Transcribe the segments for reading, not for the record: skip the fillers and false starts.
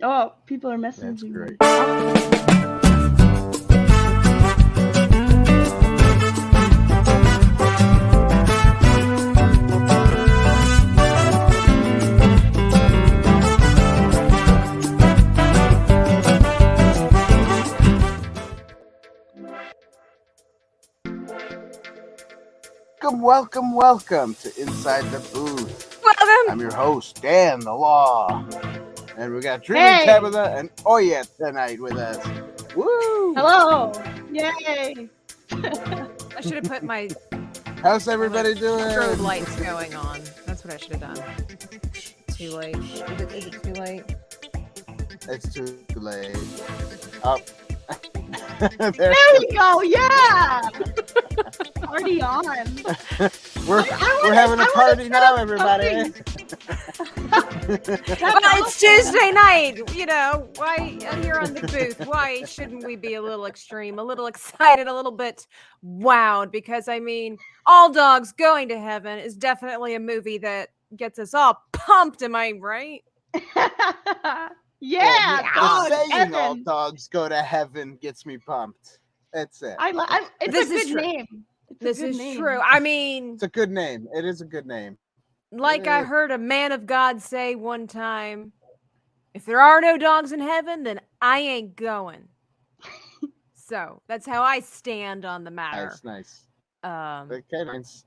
Oh, people are messaging That's me. great. Welcome to Inside the Booth. Welcome. I'm your host, Dan the Law. And we got Trudy, Hey. Tabitha, and Oya tonight with us. Woo! Hello! Yay! I should have put my How's everybody doing? strobe lights going on. That's what I should have done. Too late. Is it too late? It's too late. Up. There we go! Yeah! Party on! We're having a party now, everybody. Well, it's Tuesday night. You know, why here on the booth? Why shouldn't we be a little extreme, a little excited, a little bit wowed? Because, I mean, All Dogs Going to Heaven is definitely a movie that gets us all pumped. Am I right? Yeah! Well, Dog, saying all Evan. dogs go to heaven gets me pumped. That's it. It's This a is good true. name. It's a This good is name. true. I mean, It's a good name. It is a good name. like I heard a man of God say one time, if there are no dogs in heaven, then I ain't going. So that's how I stand on the matter. That's nice. Um, Okay, nice.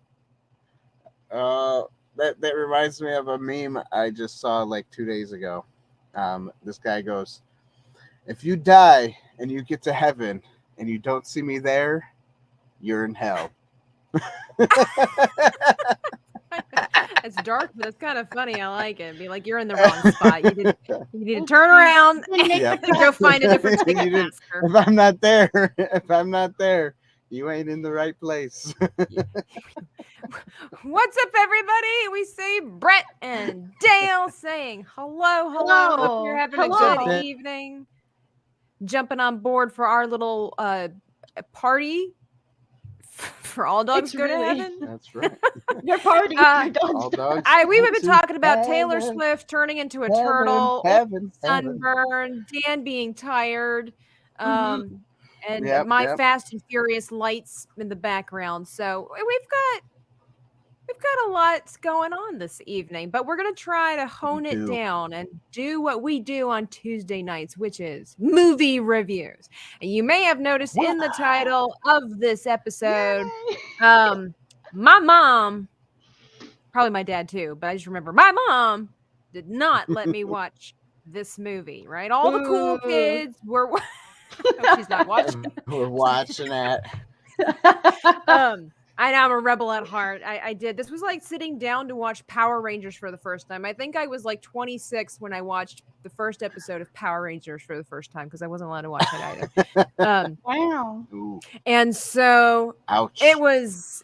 That reminds me of a meme I just saw like 2 days ago. This guy goes, "If you die and you get to heaven and you don't see me there, you're in hell." it's dark, but it's kind of funny. I like it. Be like, you're in the wrong spot. You need to turn around Yeah. and go find a different You ticket didn't- master. if I'm not there, you ain't in the right place. What's up, everybody? We say Brett and Dale saying hello. Hope you're having a Hello. good evening. Jumping on board for our little party for All Dogs It's Go to really- Heaven. That's right. Your party. Uh, your dogs. All dogs. We've go been to talking about Taylor heaven, Swift turning into a heaven, turtle, heaven, heaven. sunburn, Dan being tired, and Yep, my yep. Fast and Furious lights in the background. So we've got a lot going on this evening, but we're gonna try to hone it do. down and do what we do on Tuesday nights, which is movie reviews. And you may have noticed in the title of this episode, Yay. my mom, probably my dad too, but I just remember my mom did not let me watch this movie, right? All the cool Boo. kids were no, she's not watching. We're watching it. I'm a rebel at heart. I did. This was like sitting down to watch Power Rangers for the first time. I think I was like 26 when I watched the first episode of Power Rangers for the first time because I wasn't allowed to watch it either. Wow. Ooh, And so ouch. it was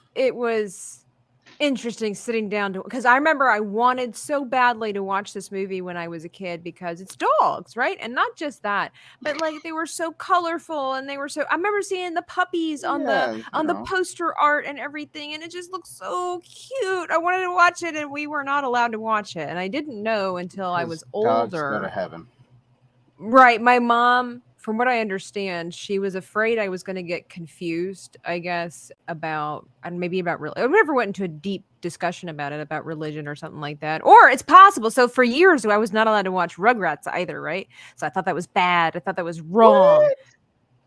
interesting sitting down to, because I remember I wanted so badly to watch this movie when I was a kid because it's dogs, right? And not just that, but like they were so colorful and they were so, I remember seeing the puppies on the poster art and everything, and it just looked so cute. I wanted to watch it and we were not allowed to watch it, and I didn't know until I was Dogs go to older. heaven. Right. My mom, from what I understand, she was afraid I was going to get confused, I guess, about religion. I never went into a deep discussion about it, about religion or something like that. Or it's possible. So for years, I was not allowed to watch Rugrats either, right? So I thought that was bad. I thought that was wrong. What?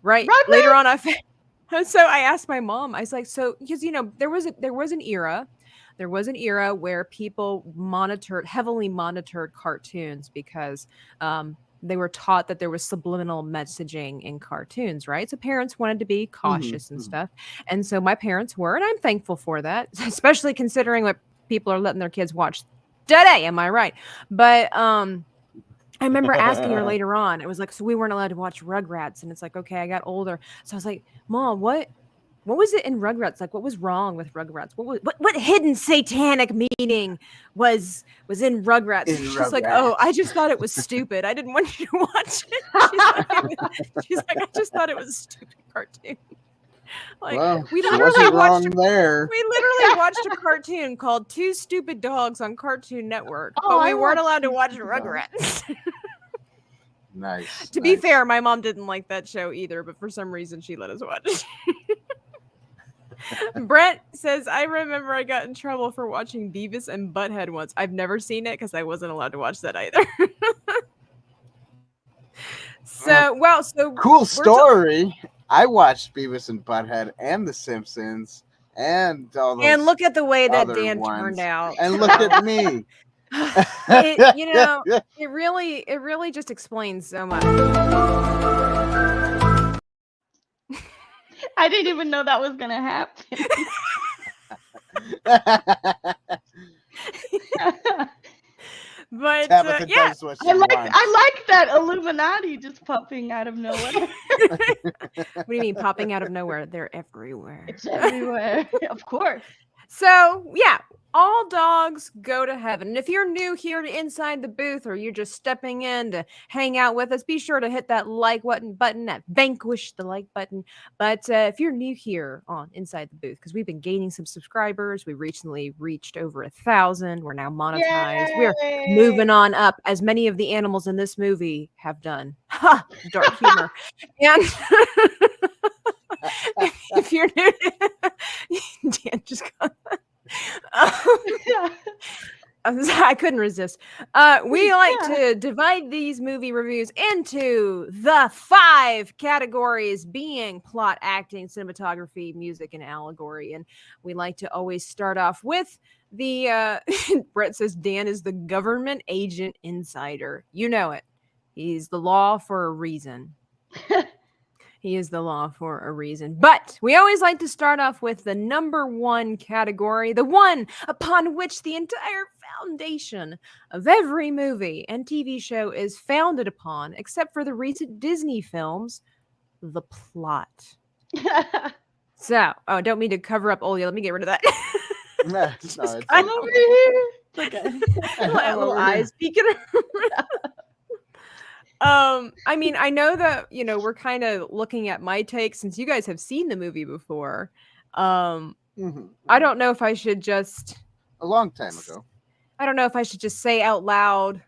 Right. Rugrats? Later on, so I asked my mom, I was like, so, because, you know, there was an era where people heavily monitored cartoons because, they were taught that there was subliminal messaging in cartoons, right? So parents wanted to be cautious and stuff. And so my parents were, and I'm thankful for that, especially considering what people are letting their kids watch today. Am I right? But I remember asking her later on, it was like, so we weren't allowed to watch Rugrats. And it's like, okay, I got older. So I was like, Mom, what was it in Rugrats? Like, what was wrong with Rugrats? What hidden satanic meaning was in Rugrats? She's like, oh, I just thought it was stupid. I didn't want you to watch it. She's like, I just thought it was a stupid cartoon. Like, Well, we she literally wasn't watched wrong there. we literally watched a cartoon called Two Stupid Dogs on Cartoon Network, Oh, but I we weren't watched allowed to Two watch Stupid Dogs. Rugrats. Nice. To be nice. fair, my mom didn't like that show either, but for some reason she let us watch it. Brett says, I remember I got in trouble for watching Beavis and Butthead once. I've never seen it because I wasn't allowed to watch that either. So Cool story. I watched Beavis and Butthead and The Simpsons and all those. And look at the way that other Dan ones. turned out. And look at me. It really just explains so much. I didn't even know that was gonna happen. But Tabitha yeah, does what she I like wants. that Illuminati just popping out of nowhere. what do you mean popping out of nowhere? They're everywhere. It's everywhere, of course. So yeah, all dogs go to heaven. And if you're new here to Inside the Booth, or you're just stepping in to hang out with us, be sure to hit that like button, that vanquish the like button. But if you're new here on Inside the Booth, because we've been gaining some subscribers, we recently reached over 1,000. We're now monetized. Yay! We're moving on up, as many of the animals in this movie have done. Ha! Dark humor. And if you're new to Dan just got I couldn't resist. We like to divide these movie reviews into the 5 categories, being plot, acting, cinematography, music, and allegory. And we like to always start off with the Brett says Dan is the government agent insider. You know it. He's the law for a reason. He is the law for a reason. But we always like to start off with the number 1 category, the one upon which the entire foundation of every movie and TV show is founded upon, except for the recent Disney films, the plot. So, don't mean to cover up Olia. Let me get rid of that. No, it's I'm over here. It's okay. little eyes peeking. I mean, I know that, we're kind of looking at my take since you guys have seen the movie before. I don't know if I should just... A long time ago. I don't know if I should just say out loud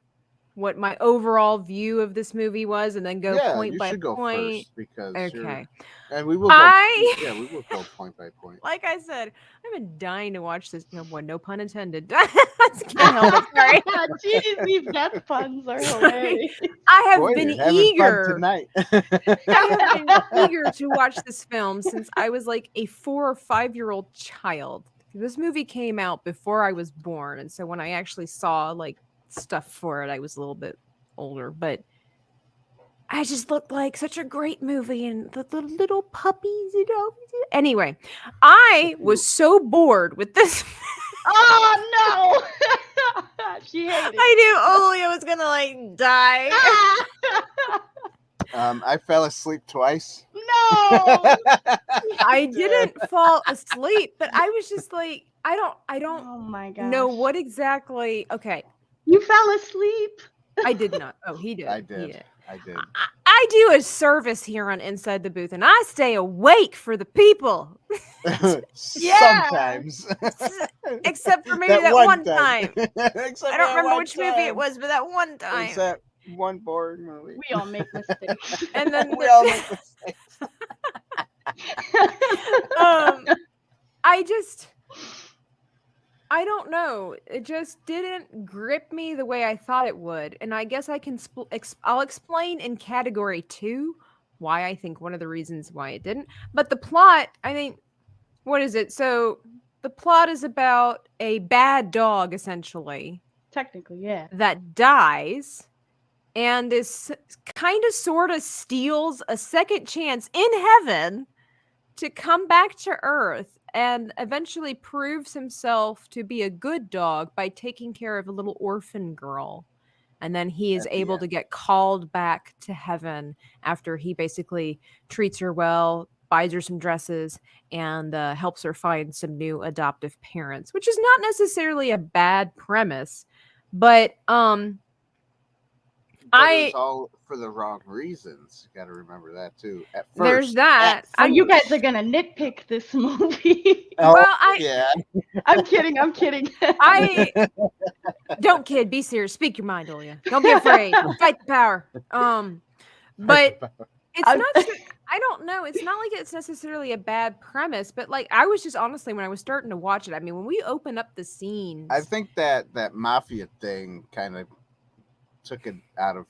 what my overall view of this movie was and then go point by go point. First because Okay. And we will go, we will go point by point. Like I said, I've been dying to watch this. No pun intended. Can't help it. Sorry. Jeez, these death puns are hilarious. I have Boy, been you're having eager fun tonight. I have been eager to watch this film since I was like a 4 or 5-year-old child. This movie came out before I was born, and so when I actually saw like stuff for it, I was a little bit older, but I just looked like such a great movie, and the little puppies, Anyway, I was so bored with this. Oh no! She hated it. I knew Olia was gonna die. I fell asleep twice. No! I didn't fall asleep, but I was just like, I don't Oh my god! know what exactly. Okay, You fell asleep. I did not. Oh, he did. I did. He did. I did. I do a service here on Inside the Booth, and I stay awake for the people. Sometimes. Except for maybe that one time. I don't remember which movie it was, but that one time. It's that one boring movie. We all make mistakes. And then We all make mistakes. I don't know. It just didn't grip me the way I thought it would. And I guess I can I'll explain in category 2 why I think one of the reasons why it didn't. But the plot, I think, what is it? So the plot is about a bad dog, essentially. Technically, yeah. That dies and is kind of sort of steals a second chance in heaven to come back to Earth and eventually proves himself to be a good dog by taking care of a little orphan girl. And then he is able to get called back to heaven after he basically treats her well, buys her some dresses, and helps her find some new adoptive parents, which is not necessarily a bad premise. But But it was all for the wrong reasons. You got to remember that too. At first, there's that. So you guys are gonna nitpick this movie. Yeah. I'm kidding. I'm kidding. I don't kid. Be serious. Speak your mind, Olia. Don't be afraid. Fight the power. But it's not. I don't know. It's not like it's necessarily a bad premise, but like I was just honestly when I was starting to watch it. I mean, when we open up the scenes, I think that mafia thing kind of took it out of.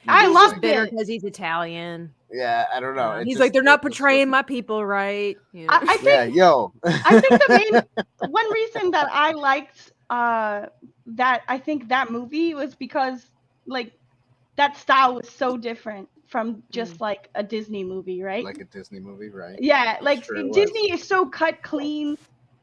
I he's love just bitter it. because he's Italian. Yeah, I don't know. He's like they're not portraying my people right. You know? I think. Yeah, yo. I think the main one reason that I liked that I think that movie was because like that style was so different from just like a Disney movie, right? Like a Disney movie, right? Yeah, like Sure it Disney is so cut clean,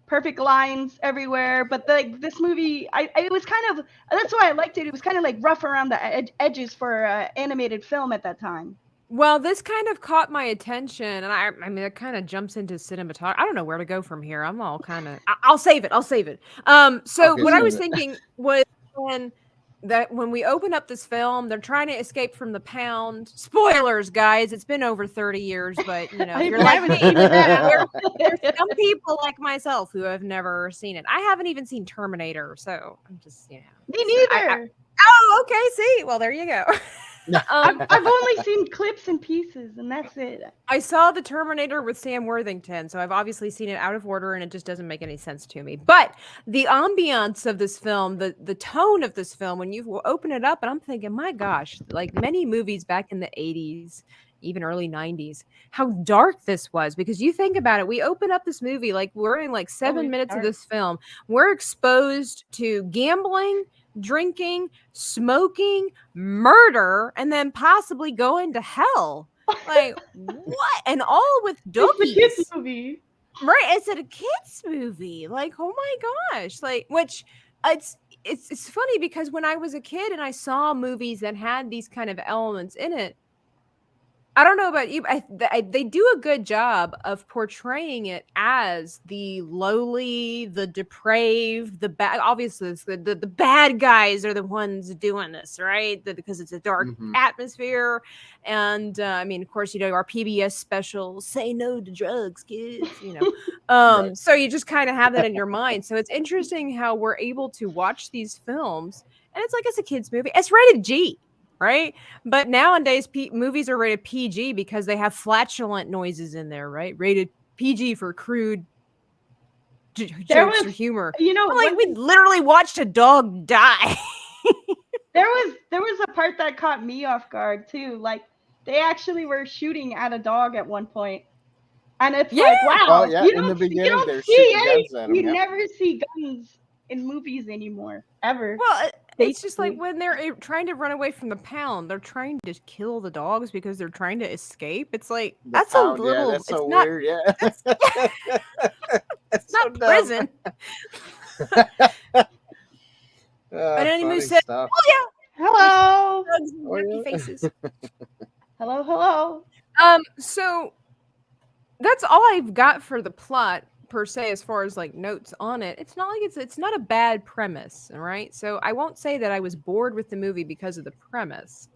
perfect lines everywhere. But like this movie, it was kind of that's why I liked it. It was kind of like rough around the edges for animated film at that time. Well, this kind of caught my attention, and I mean, it kind of jumps into cinematography. I don't know where to go from here. I'm all kind of. I'll save it. I'll save it. So Okay, what I save was it. thinking was when we open up this film, they're trying to escape from the pound. Spoilers, guys. It's been over 30 years, but you know, if you're I like haven't me, seen that. there's some people like myself who have never seen it. I haven't even seen Terminator, so I'm just Me neither. Oh, okay. See, well, there you go. I've only seen clips and pieces, and that's it. I saw the Terminator with Sam Worthington, so I've obviously seen it out of order, and it just doesn't make any sense to me. But the ambiance of this film, the tone of this film, when you open it up, and I'm thinking, my gosh, like many movies back in the 80s, even early 90s, how dark this was. Because you think about it, we open up this movie, like we're in like 7 minutes of this film, we're exposed to gambling, drinking, smoking, murder, and then possibly going to hell. Like what? And all with It's a kids dookies. movie. Right? It's a kids movie. Like, oh my gosh. Like, which it's funny because when I was a kid and I saw movies that had these kind of elements in it, I don't know about you, but they do a good job of portraying it as the lowly, the depraved, the bad. Obviously, the bad guys are the ones doing this, right? Because it's a dark atmosphere. And I mean, of course, you know, our PBS special, say no to drugs, kids, you know. Right. So you just kind of have that in your mind. So it's interesting how we're able to watch these films. And it's like it's a kid's movie. It's rated G. Right. But nowadays, movies are rated PG because they have flatulent noises in there. Right. Rated PG for crude jokes or humor. You know, like we literally watched a dog die. there was a part that caught me off guard, too. Like they actually were shooting at a dog at one point. And it's like, wow. Oh, yeah. You In the don't beginning, they're see shooting any, guns at them. you Yeah. never see guns in movies anymore, ever. Well, it's just like when they're trying to run away from the pound, they're trying to kill the dogs because they're trying to escape. It's like that's a little. Yeah, that's so it's not, weird. Yeah, it's not prison. And anyone said, stuff. "Oh yeah, hello, drugs and dirty faces." hello. So that's all I've got for the plot per se, as far as like notes on it. It's not like it's not a bad premise, all right? So I won't say that I was bored with the movie because of the premise.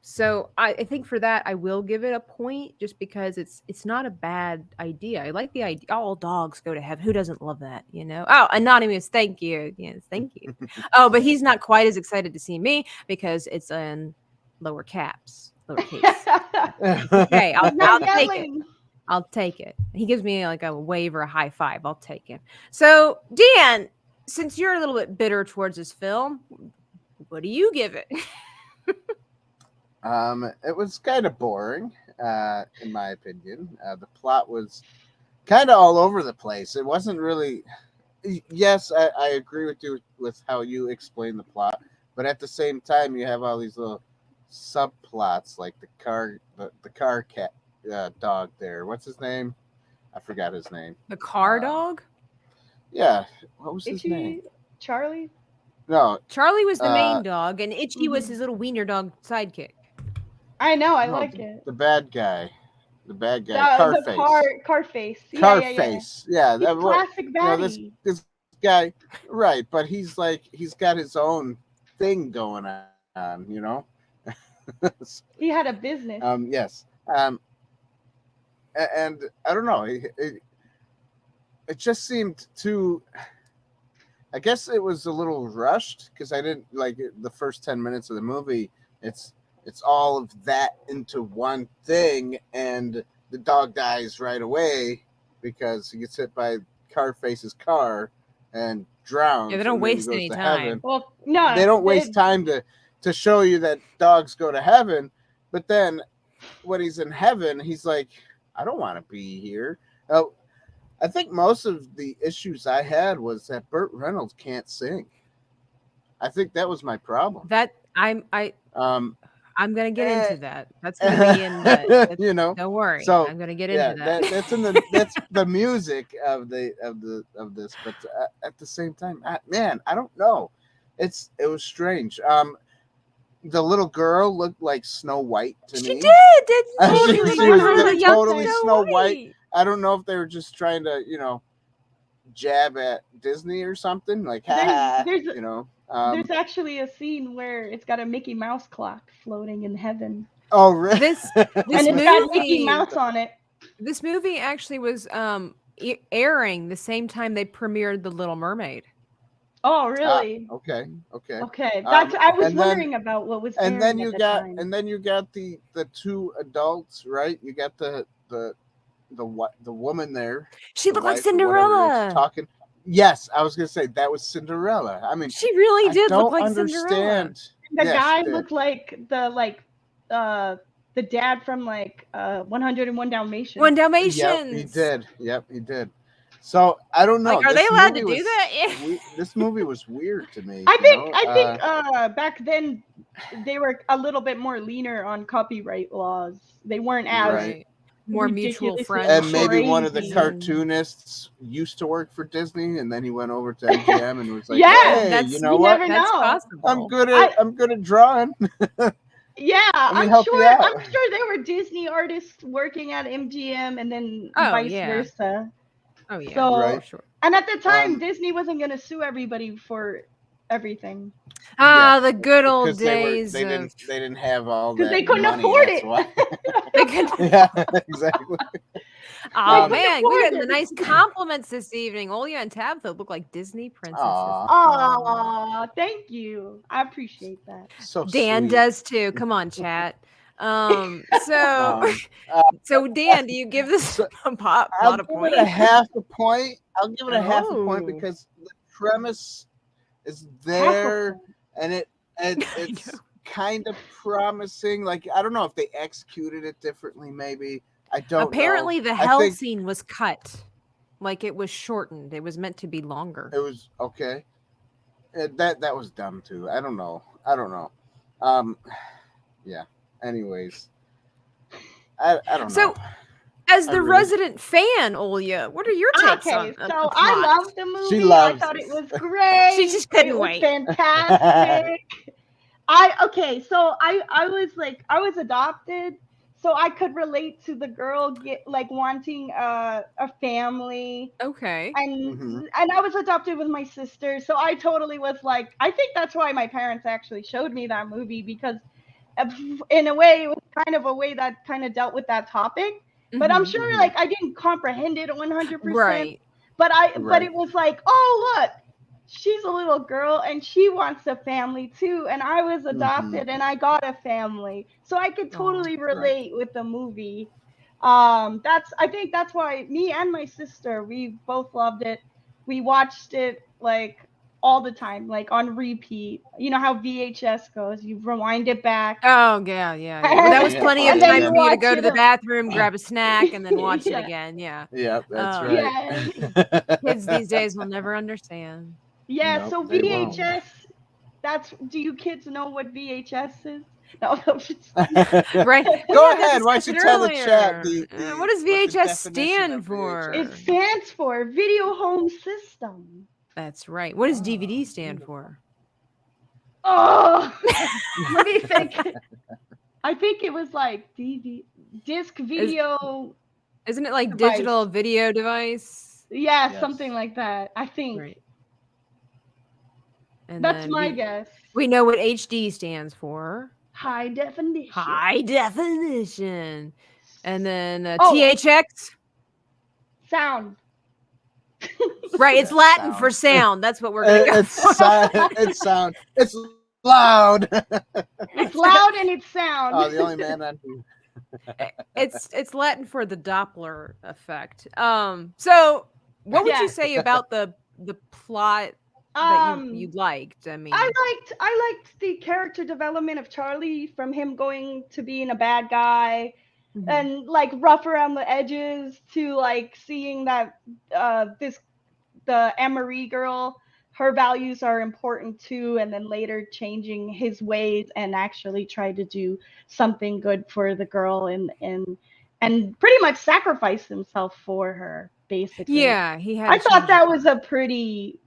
So I think for that I will give it a point, just because it's not a bad idea. I like the idea. All dogs go to heaven. Who doesn't love that, you know? Oh, Anonymous, thank you. Yes, thank you. Oh, but he's not quite as excited to see me because it's in lowercase. Okay, I'll take it. I'll take it. He gives me like a wave or a high five. I'll take it. So, Dan, since you're a little bit bitter towards this film, what do you give it? It was kind of boring, in my opinion. The plot was kind of all over the place. It wasn't really. Yes, I agree with you with how you explain the plot, but at the same time, you have all these little subplots like the car cat. Dog there. What's his name? I forgot his name. The car dog? Yeah. What was his name? Charlie? No. Charlie was the main dog, and Itchy was his little wiener dog sidekick. I know. I like it. The bad guy. Carface. Carface. Carface. Yeah. He's classic baddie. This guy, right? But he's got his own thing going on. You know. He had a business. Yes. And I don't know. It just seemed too. I guess it was a little rushed because I didn't like the first 10 minutes of the movie. It's all of that into one thing, and the dog dies right away because he gets hit by Carface's car and drowns. Yeah, they don't and then he waste goes any to time. heaven. Well, no, They don't waste time to show you that dogs go to heaven, but then when he's in heaven, he's like, I don't want to be here. I think most of the issues I had was that Burt Reynolds can't sing. I think that was my problem. That I'm gonna get into that. That's gonna be in the you know. Don't worry. So I'm gonna get into that. That's the music of this, but at the same time, I don't know. It was strange. The little girl looked like Snow White to me. She did. She was totally Snow White. White. I don't know if they were just trying to, jab at Disney or something. Like, there's There's actually a scene where it's got a Mickey Mouse clock floating in heaven. Oh, really? This And it's got Mickey movie, Mouse on it. this movie actually was airing the same time they premiered The Little Mermaid. Oh, really? Okay. Okay. That's I was and then- wondering about what was And then airing you at the got time. and then you got the two adults, right? You got the woman there. She the looked like wife or whatever it is, Cinderella. talking. Yes, I was gonna say that was Cinderella. I mean, She really I did don't look like understand. Cinderella. The Yeah, guy she did. looked like the dad from 101 Dalmatians. One Dalmatians. Yep, he did. So I don't know. Like, are This they allowed to movie do was that? Yeah. This movie was weird to me. I you think know? back then they were a little bit more leaner on copyright laws. They weren't as Right. More mutual ridiculously friends. And maybe one of the crazy. cartoonists used to work for Disney, and then he went over to MGM and was like, Yeah, "Hey, that's- you know you what? never That's know. possible. I'm good at drawing." Yeah, Let me I'm help you sure. out. I'm sure there were Disney artists working at MGM, and then Oh, vice yeah. versa. Oh yeah, So- Right. for sure. And at the time, Um, Disney wasn't going to sue everybody for everything Ah, Yeah, the good old Because days. they didn't have all that. because they couldn't money, afford that's it. why. They could- Yeah, exactly. Oh Um, man, we afford got the it. nice compliments this evening. Olya and Tabitha look like Disney princesses. Aw. Aw, thank you. I appreciate that. So Dan sweet. does too. Come on, chat. So Um, so Dan, do you give this So, a pot I'll of give points? it a half a point. I'll give it a half a point Oh. because the premise is Half a there, point. and it's know. kind of promising. Like, I don't know if they executed it differently. Maybe I don't. Apparently, know. the I hell think scene was cut. Like it was shortened. It was meant to be longer. it was okay. That was dumb too. I don't know. Yeah. Anyways, I don't So, know. As I the really- resident fan, Olya, what are your takes Okay, on so the I plot? loved the movie. She I loves thought it. it was great. She just couldn't it was wait. Fantastic. So I was adopted, so I could relate to the girl wanting a family. Okay. And Mhm. and I was adopted with my sister, so I totally was like, I think that's why my parents actually showed me that movie, because in a way it was kind of a way that kind of dealt with that topic. But I'm Mhm. sure Mhm. like I didn't comprehend it 100%. Right. But Right. it was like, oh look, she's a little girl and she wants a family too, and I was adopted and I got a family, so I could totally relate with the movie. I think that's why me and my sister, we both loved it. We watched it like all the time, like on repeat. You know how VHS goes, you rewind it back. Oh yeah. Well, that was Yeah. plenty And of then time you for you to watch go to it the up. bathroom, grab a snack, and then watch Yeah. it again. Yeah. Yeah, that's Oh. right. Kids these days will never understand. Yeah, Nope, so they won't. VHS, do you kids know what VHS is? No, Right. Go We ahead. Why don't discussed you it tell the earlier. chat What does what the VHS definition stand of for? VHS it stands for Video Home System. That's right. What does DVD stand for? Oh, let me think. I think it was like disc video. Isn't it like Device. digital video device? Yeah, Yes. something like that. I think Right. And that's then my guess. We know what HD stands for. High definition. High definition. And then Oh. THX. Sound. Right, it's Yeah, Latin sound. for sound. That's what we're gonna go. It's sound. It's loud. It's loud and it's sound. Oh, the only man on. It's Latin for the Doppler effect. So what would you say about the plot that you liked? I mean, I liked the character development of Charlie, from him going to being a bad guy and like rough around the edges to like seeing that the Anne-Marie girl, her values are important too, and then later changing his ways and actually try to do something good for the girl and pretty much sacrifice himself for her, basically. Yeah, he had. I thought that was a pretty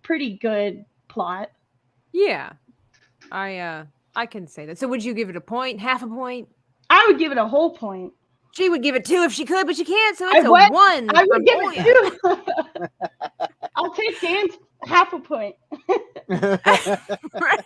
good plot. Yeah, I can say that. So would you give it a point, half a point? I would give it a whole point. She would give it 2 if she could, but she can't, so it's a 1. I would give it 2. I'll take Dan's half a point. Right.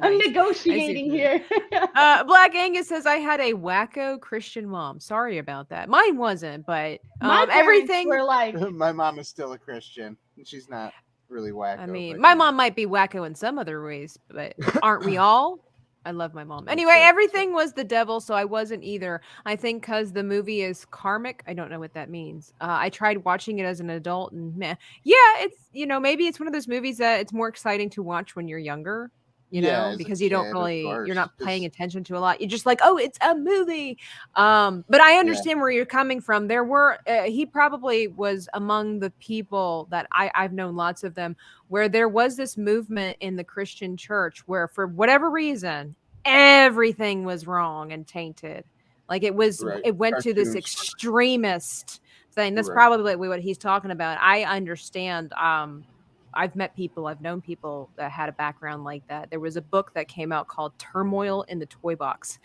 I'm negotiating here. Black Angus says, I had a wacko Christian mom. Sorry about that. Mine wasn't, but everything were like. My mom is still a Christian. She's not really wacko. I mean, my mom might be wacko in some other ways, but aren't we all? I love my mom. Anyway, everything was the devil, so I wasn't either. I think because the movie is karmic. I don't know what that means. I tried watching it as an adult, and it's maybe it's one of those movies that it's more exciting to watch when you're younger. Because you don't really, you're not paying attention to a lot. You're just like, oh, it's a movie. But I understand where you're coming from. There were, he probably was among the people that I've known lots of them, where there was this movement in the Christian church where for whatever reason, everything was wrong and tainted. Like it went to this extremist thing. That's probably what he's talking about. I understand. I've known people that had a background like that. There was a book that came out called Turmoil in the Toy Box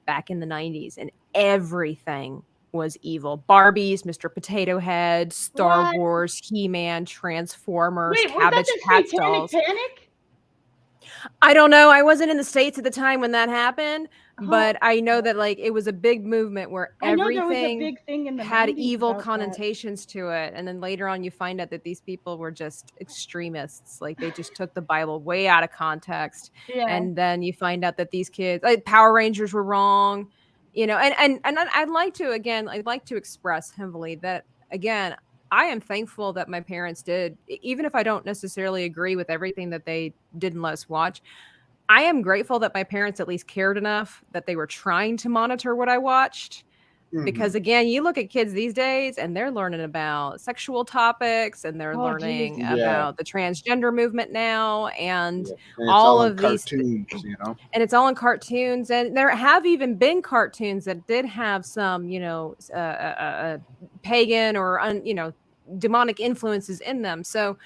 back in the 90s, and everything was evil. Barbies, Mr. Potato Head, Star Wars, He-Man, Transformers, Cabbage Patch dolls. Panic? I don't know. I wasn't in the States at the time when that happened, but I know that like it was a big movement where everything had evil connotations to it. And then later on, you find out that these people were just extremists. Like they just took the Bible way out of context. Yeah. And then you find out that these kids, like Power Rangers, were wrong. And I'd like to express heavily that again. I am thankful that my parents did, even if I don't necessarily agree with everything that they did and let us watch. I am grateful that my parents at least cared enough that they were trying to monitor what I watched. Because again, you look at kids these days and they're learning about sexual topics and they're learning about the transgender movement now and all of these cartoons, and it's all in cartoons. And there have even been cartoons that did have some, pagan or, demonic influences in them. So,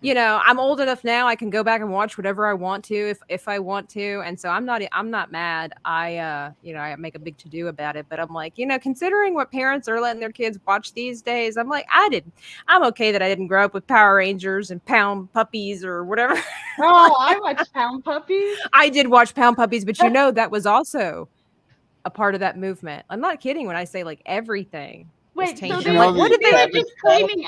I'm old enough now. I can go back and watch whatever I want to if I want to. And so I'm not mad. I make a big to-do about it, but I'm like, considering what parents are letting their kids watch these days, I'm like, I'm okay that I didn't grow up with Power Rangers and Pound Puppies or whatever. Oh, I watched Pound Puppies. I did watch Pound Puppies, but that was also a part of that movement. I'm not kidding when I say like everything. Wait, so what did they were just claiming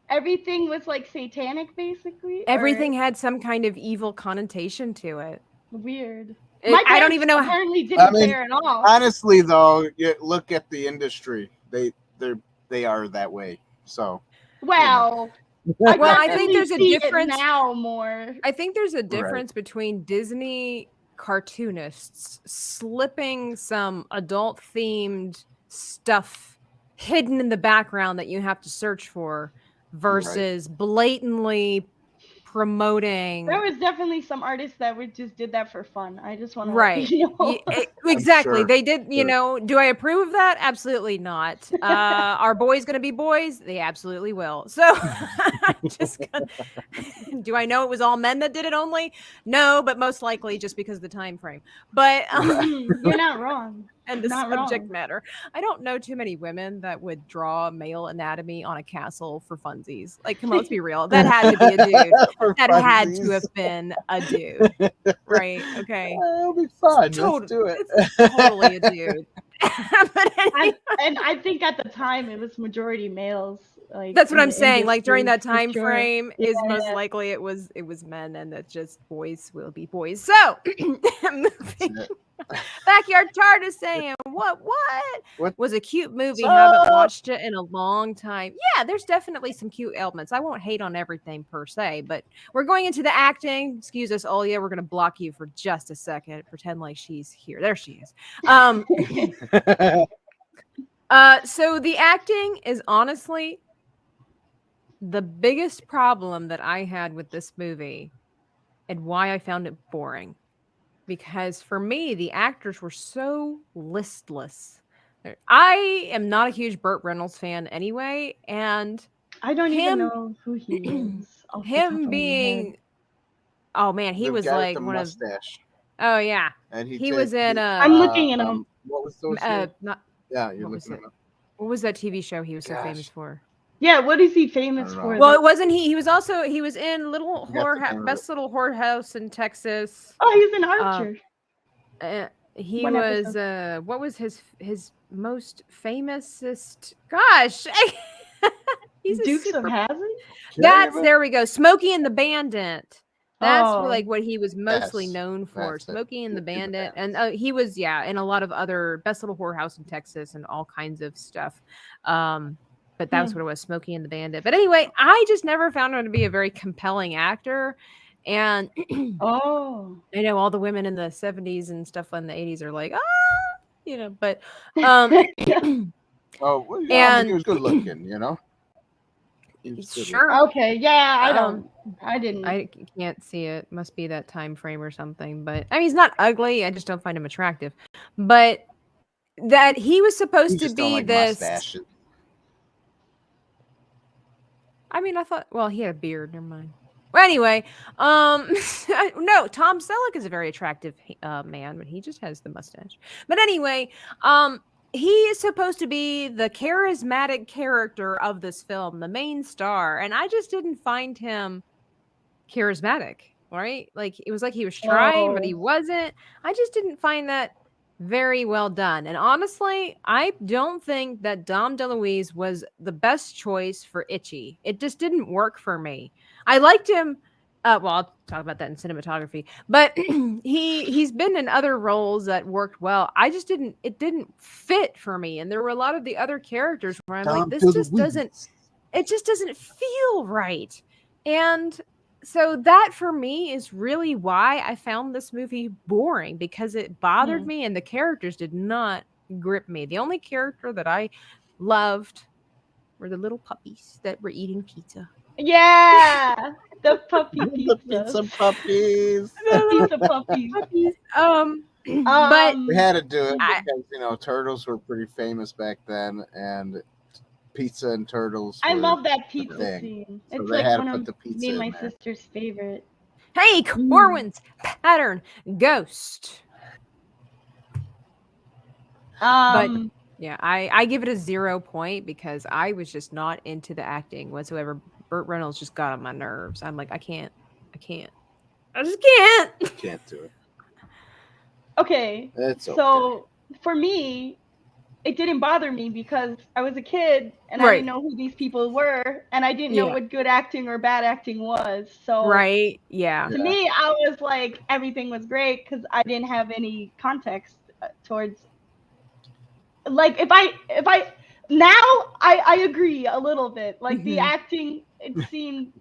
everything was like satanic, basically? Everything had some kind of evil connotation to it. Weird. I don't even know. Apparently didn't care at all. Honestly, though, you look at the industry; they are that way. So. Well. I think there's a difference now. More. I think there's a difference between Disney cartoonists slipping some adult-themed stuff hidden in the background that you have to search for versus blatantly promoting. There was definitely some artists that just did that for fun. I just want to exactly. Sure. They did, do I approve of that? Absolutely not. Are boys going to be boys? They absolutely will. So Do I know it was all men that did it only? No, but most likely just because of the time frame. But You're not wrong. and the Not subject wrong. matter. I don't know too many women that would draw male anatomy on a castle for funsies. Like, come on, let's be real. That had to be a dude. For That had to funsies. have been a dude. Right? Okay. It'll be fun. Tot- Let's do it. It's totally a dude. But anyway, And I think at the time it was majority males. Like that's what in I'm the saying. Like during that industry, for time sure. frame, is most Yeah. likely it was men, and that just boys will be boys. So moving That's it. Backyard Tortoise saying what What? was a cute movie. So- Haven't watched it in a long time. Yeah, there's definitely some cute elements. I won't hate on everything per se, but we're going into the acting. Excuse us, Olya. We're gonna block you for just a second. Pretend like she's here. There she is. So the acting is honestly the biggest problem that I had with this movie and why I found it boring. Because for me, the actors were so listless. I am not a huge Burt Reynolds fan anyway, and I don't even Him- know who he is. off the top of him my being head. oh man, he The was guy with like the one of mustache. oh yeah. And He was in I'm looking at him. What was those? two? not Yeah, you're what was looking it? at what was that TV show he was so Gosh. famous for? Yeah, what is he famous I don't for? know. Well, it wasn't he. He was in Little Forgot the name of Best Little Whorehouse in Texas. Oh, he's an Archer. He One was what was his most famousest? Gosh, he's a Dukes super. of Hazzard. There we go. Smokey and the Bandit. That's Oh. like what he was mostly Yes, known for. that's it. Smokey and the Smokey and the Bandit, and he was in a lot of other Best Little Whorehouse in Texas and all kinds of stuff. But that was what it was, Smokey and the Bandit. But anyway, I just never found him to be a very compelling actor. And Oh. I know all the women in the 70s and stuff in the 80s are like, but Oh, well, yeah, I mean, And- he was good looking, you know. He was good sure. Okay. Yeah, I didn't. I can't see it. Must be that time frame or something. But I mean, he's not ugly. I just don't find him attractive. But that he was looking. supposed You to just don't be like this. mustaches. I mean, I thought. Well, he had a beard. Never mind. Well, anyway, no, Tom Selleck is a very attractive man, but he just has the mustache. But anyway, he is supposed to be the charismatic character of this film, the main star, and I just didn't find him charismatic. Right? Like it was like he was trying, but he wasn't. I just didn't find that very well done. And honestly, I don't think that Dom DeLuise was the best choice for Itchy. It just didn't work for me. I liked him. Well, I'll talk about that in cinematography. But he's been in other roles that worked well. It didn't fit for me. And there were a lot of the other characters where I'm like, this just doesn't feel right. And so that for me is really why I found this movie boring, because it bothered me and the characters did not grip me. The only character that I loved were the little puppies that were eating pizza. Yeah, the puppy The pizza. pizza puppies. Pizza puppies. But We had to do it I- because turtles were pretty famous back then, and pizza and turtles. I were love that pizza thing. scene. So It's they like had one to put of the pizza me and in my there. sister's favorite. hey, Corwin's pattern ghost. Yeah, I give it a 0 point because I was just not into the acting whatsoever. Burt Reynolds just got on my nerves. I'm like, I just can't. Can't do it. Okay. It's okay. So for me, it didn't bother me because I was a kid and I Right. didn't know who these people were and I didn't know Yeah. what good acting or bad acting was. So Right? Yeah. to me, I was like, everything was great because I didn't have any context towards. Like if I now I agree a little bit. Like the acting, it seemed.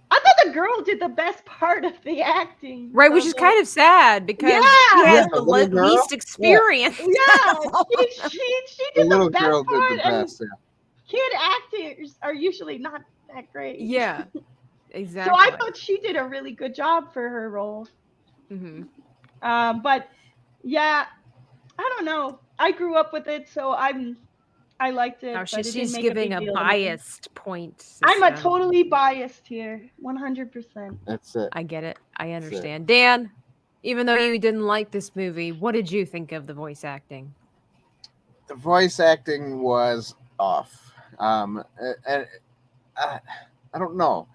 I thought the girl did the best part of the acting. Right, which is kind of sad because Yeah. he has Yeah, the the little girl. least experience. Yeah, she The did the little best girl part, did the and best. Yeah. kid actors are usually not that great. Yeah, exactly. So I thought she did a really good job for her role. But yeah, I don't know. I grew up with it, so I'm I liked it, Now but it didn't she's make a giving big a deal to me. biased point I'm a system. totally biased here, 100%. That's it. I get it. I That's it. understand. Dan, even though you didn't like this movie, what did you think of the voice acting? The voice acting was off. And I don't know.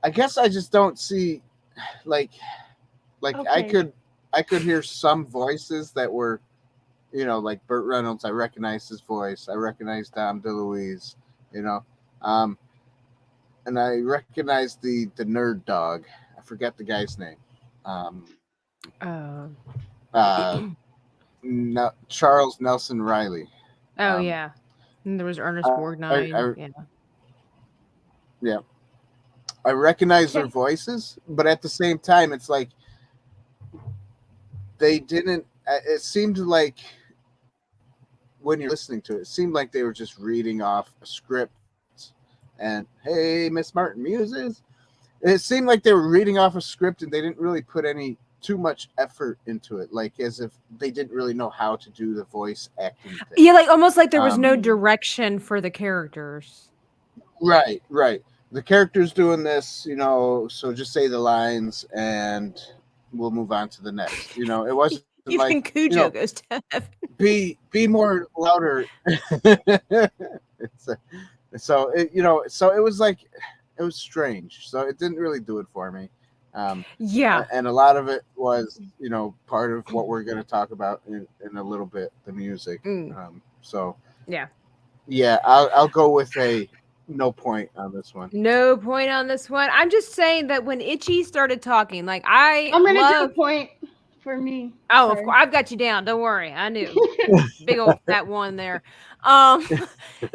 I guess I just don't see like Okay. I could hear some voices that were, like Burt Reynolds. I recognized his voice. I recognized Dom DeLuise. You know, um, and I recognized the nerd dog. I forget the guy's name. Um, Uh, uh, Charles Nelson Riley. oh Um, yeah. And there was Ernest Borgnine. I Yeah. yeah, I recognize their Can, voices, but at the same time, it's like they didn't. It seemed like when you're listening to it, it seemed like they were just reading off a script. And hey, Miss Martin Muses. It seemed like they were reading off a script, and they didn't really put any too much effort into it, like as if they didn't really know how to do the voice acting thing. Yeah, like almost like there was no Um, direction for the characters. Right, right. The character's doing this, so just say the lines and we'll move on to the next. It wasn't Even like, Cujo goes to heaven. be more louder. It's so it was like it was strange. So it didn't really do it for me. Yeah. And a lot of it was, part of what we're going to talk about in a little bit, the music. So Yeah. I'll go with a no point on this one. No point on this one. I'm just saying that when Itchy started talking, like I I'm gonna do love. a point for me. Oh, of Sorry. course, I've got you down. Don't worry, I knew. Big old fat one there.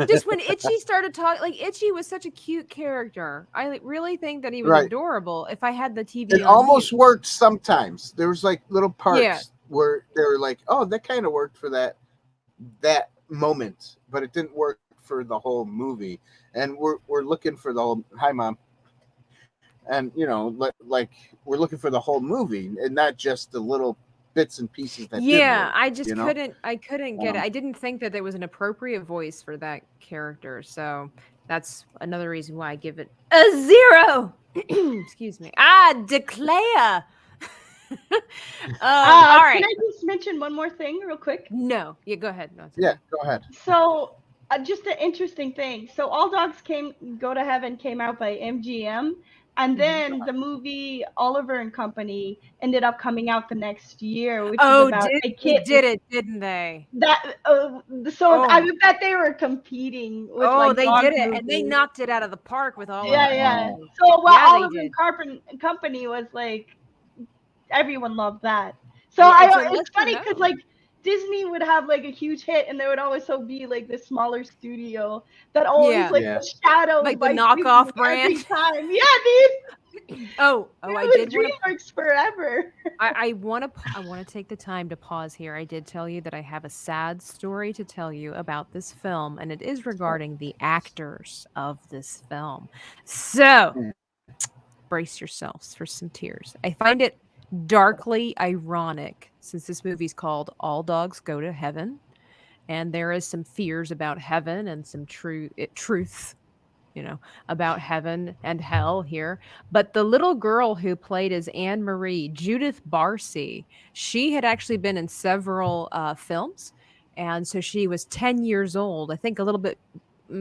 Just when Itchy started talking, like Itchy was such a cute character. I really think that he was Right. adorable. If I had the TV It on almost mute. worked sometimes. There was like little parts Yeah. where they were like, oh, that kind of worked for that moment, but it didn't work for the whole movie. And we're looking for the whole hi mom. And like we're looking for the whole movie and not just the little bits and pieces that didn't work, I just couldn't get it. I didn't think that there was an appropriate voice for that character. So that's another reason why I give it a 0. Excuse me. I declare. All right. Can I just mention one more thing real quick? No. Yeah, go ahead. No, Yeah, go ahead. So just an interesting thing. So All Dogs Go to Heaven came out by MGM, and then the movie Oliver and Company ended up coming out the next year, which is about a kid. Did it, didn't they? That I bet they were competing with they dog did it, movies. and they knocked it out of the park with all Yeah, of it. yeah. So Yeah, they Oliver did. and Company was like everyone loved that. So Yeah, it's funny because like Disney would have like a huge hit, and there would also be like this smaller studio that always was shadowed like the by knockoff Disney brand. every time. Yeah, dude. I did. DreamWorks forever. I want to take the time to pause here. I did tell you that I have a sad story to tell you about this film, and it is regarding the actors of this film. So brace yourselves for some tears. I find it darkly ironic since this movie's called All Dogs Go to Heaven, and there is some fears about heaven and some truth about heaven and hell here. But the little girl who played as Anne Marie, Judith Barcy, she had actually been in several films, and so she was 10 years old, I think a little bit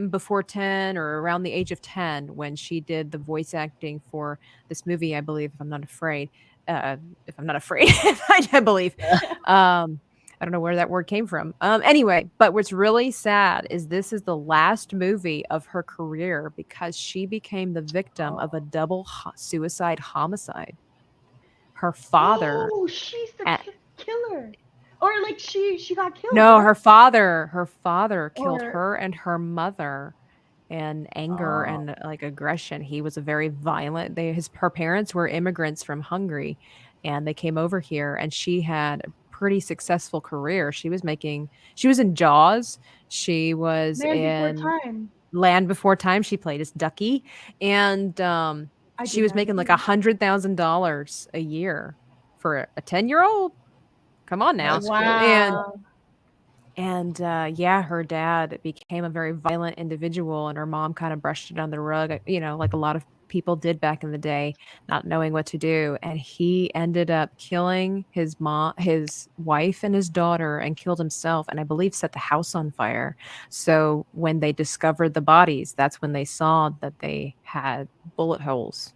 before 10 or around the age of 10 when she did the voice acting for this movie, I believe, if I'm not afraid. I believe. I don't know where that word came from. Anyway, but what's really sad is this is the last movie of her career because she became the victim of a double suicide homicide. Her father. Oh, she's the killer. Or like she got killed. No, right? Her father killed her and her mother in anger and like aggression. He was a very violent. Her parents were immigrants from Hungary, and they came over here, and she had a pretty successful career. She was in Jaws. She was in Land Before Time. She played as Ducky, and she was making like $100,000 a year for a 10-year-old. Come on now. Wow. And yeah, her dad became a very violent individual, and her mom kind of brushed it under the rug, like a lot of people did back in the day, not knowing what to do. And he ended up killing his mom, his wife, and his daughter, and killed himself. And I believe set the house on fire. So when they discovered the bodies, that's when they saw that they had bullet holes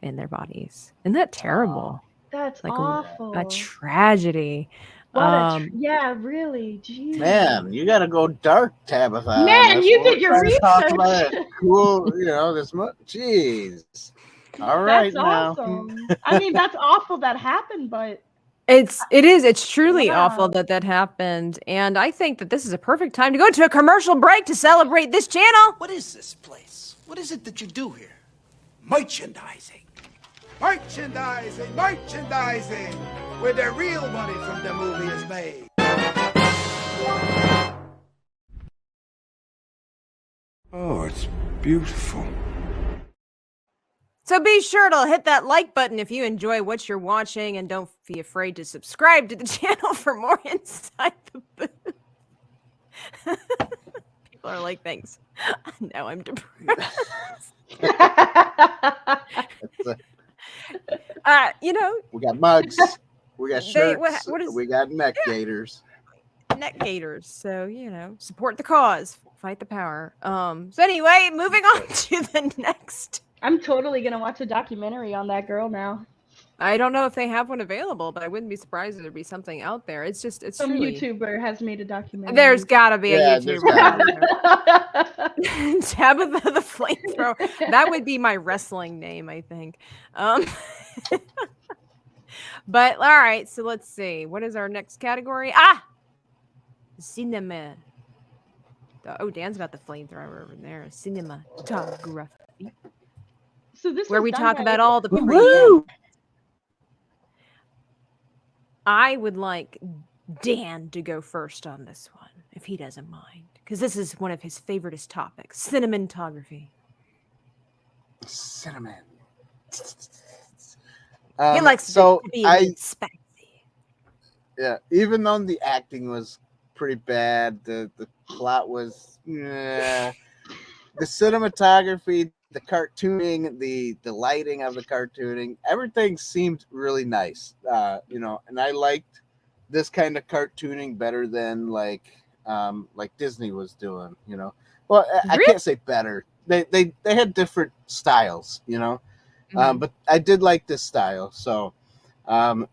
in their bodies. Isn't that terrible? That's Like awful. a tragedy. Yeah, really. Jeez. Man, you got to go dark, Tabitha. on Man, this you one. did your We're trying to talk about research. it. Cool, this Jeez. All right That's now. awesome. I mean, that's awful that happened, but It's truly Wow. awful that happened. And I think that this is a perfect time to go to a commercial break to celebrate this channel. What is this place? What is it that you do here? Merchandising. Merchandising, merchandising, where the real money from the movie is made. Oh, it's beautiful. So be sure to hit that like button if you enjoy what you're watching, and don't be afraid to subscribe to the channel for more Inside the Booth. People are like, thanks. Now I'm depressed. We got mugs, we got shirts, we got neck gaiters. Neck gaiters. So, support the cause, fight the power. So anyway, moving on to the next. I'm totally gonna watch a documentary on that girl now. I don't know if they have one available, but I wouldn't be surprised if there'd be something out there. It's Some truly... YouTuber has made a documentary. There's gotta be a YouTuber out YouTuber. there. Tabitha the Flamethrower. That would be my wrestling name, I think. But all right, so let's see. What is our next category? Cinema. Oh, Dan's got the flamethrower over there. Cinematography. So this where was we done talk by- about all the Woo! I would like Dan to go first on this one, if he doesn't mind, because this is one of his favoriteest topics: cinematography. Cinnamon. He likes so to be a bit spicy. Yeah, even though the acting was pretty bad, the plot was the cinematography, the cartooning, the lighting of the cartooning, everything seemed really nice. And I liked this kind of cartooning better than like Disney was doing. Well, I can't say better. They had different styles. But I did like this style, so so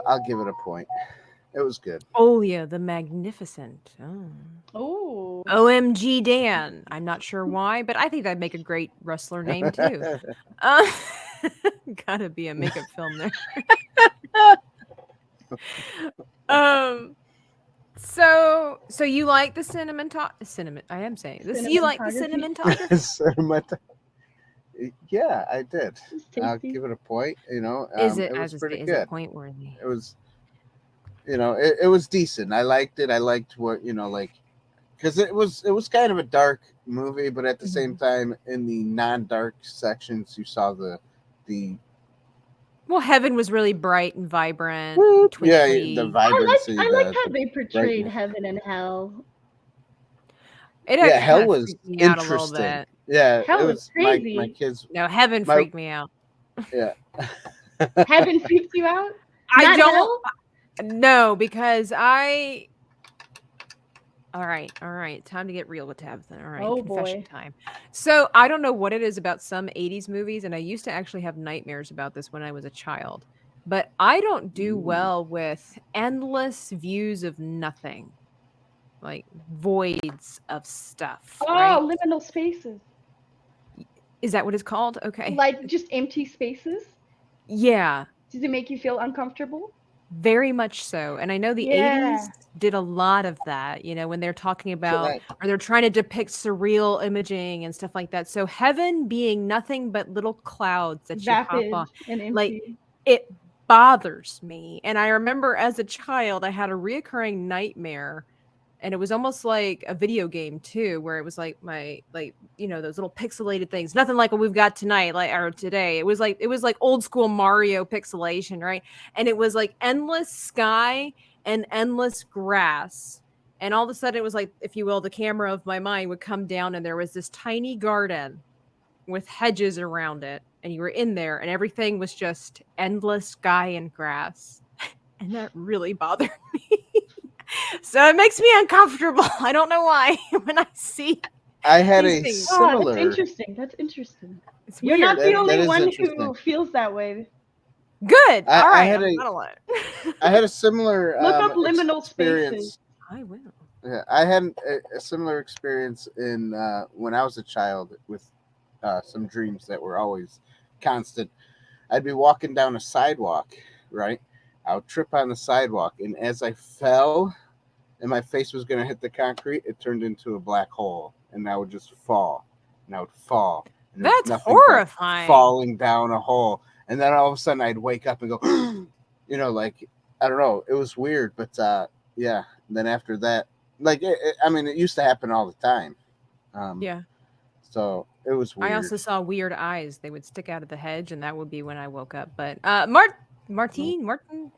I'll give it a point. It was good. Olia the Magnificent. Oh. OMG Dan. I'm not sure why, but I think that'd make a great wrestler name too. Gotta be a makeup film there. So you like the cinematography? I am saying this. You like the cinematography? Yeah, I did. I'll give it a point. Is it? It was pretty good. Is it point worthy? It was. It was decent. I liked it. I liked what because it was kind of a dark movie, but at the same time, in the non-dark sections, you saw the. Well, heaven was really bright and vibrant. Yeah, the vibrancy. I like how they portrayed heaven and hell. Hell was interesting. Out a little interesting. bit. Yeah, hell it was crazy. My kids. No, heaven freaked me out. Yeah. Heaven freaked you out? I Not don't. hell? No, because I. All right. Time to get real with Tabitha. All right, Oh, confession boy. time. So I don't know what it is about some 80s movies, and I used to actually have nightmares about this when I was a child. But I don't do well with endless views of nothing, like voids of stuff. Oh, right? liminal spaces. Is that what it's called? Okay. Like just empty spaces? Yeah. Does it make you feel uncomfortable? Very much so. And I know the 80s did a lot of that, when they're talking about, or they're trying to depict surreal imaging and stuff like that. So heaven being nothing but little clouds that Vapid you hop on. and empty. Like, it bothers me. And I remember as a child, I had a reoccurring nightmare, and it was almost like a video game too, where it was like those little pixelated things, nothing like what we've got tonight, or today. It was like old school Mario pixelation, right? And it was like endless sky, and endless grass. And all of a sudden it was like, if you will, the camera of my mind would come down and there was this tiny garden with hedges around it. And you were in there and everything was just endless sky and grass. And that really bothered me. So it makes me uncomfortable. I don't know why when I see. I had a things. similar. That's interesting. That's interesting. It's You're weird. not the That only is one who interesting. feels that way. Good. I All right. had I'm a- not alone. I had a similar Look up liminal experience. spaces. I will. Yeah, I had a similar experience in when I was a child with some dreams that were always constant. I'd be walking down a sidewalk, right? I would trip on the sidewalk, and as I fell, and my face was going to hit the concrete, it turned into a black hole, and I would just fall, and I would fall. And there was That's nothing but horrifying. falling down a hole, and then all of a sudden I'd wake up and go, you know, like I don't know, it was weird, but yeah. And then after that, like I mean, it used to happen all the time. Yeah. So it was weird. I also saw weird eyes. They would stick out of the hedge, and that would be when I woke up. But Martin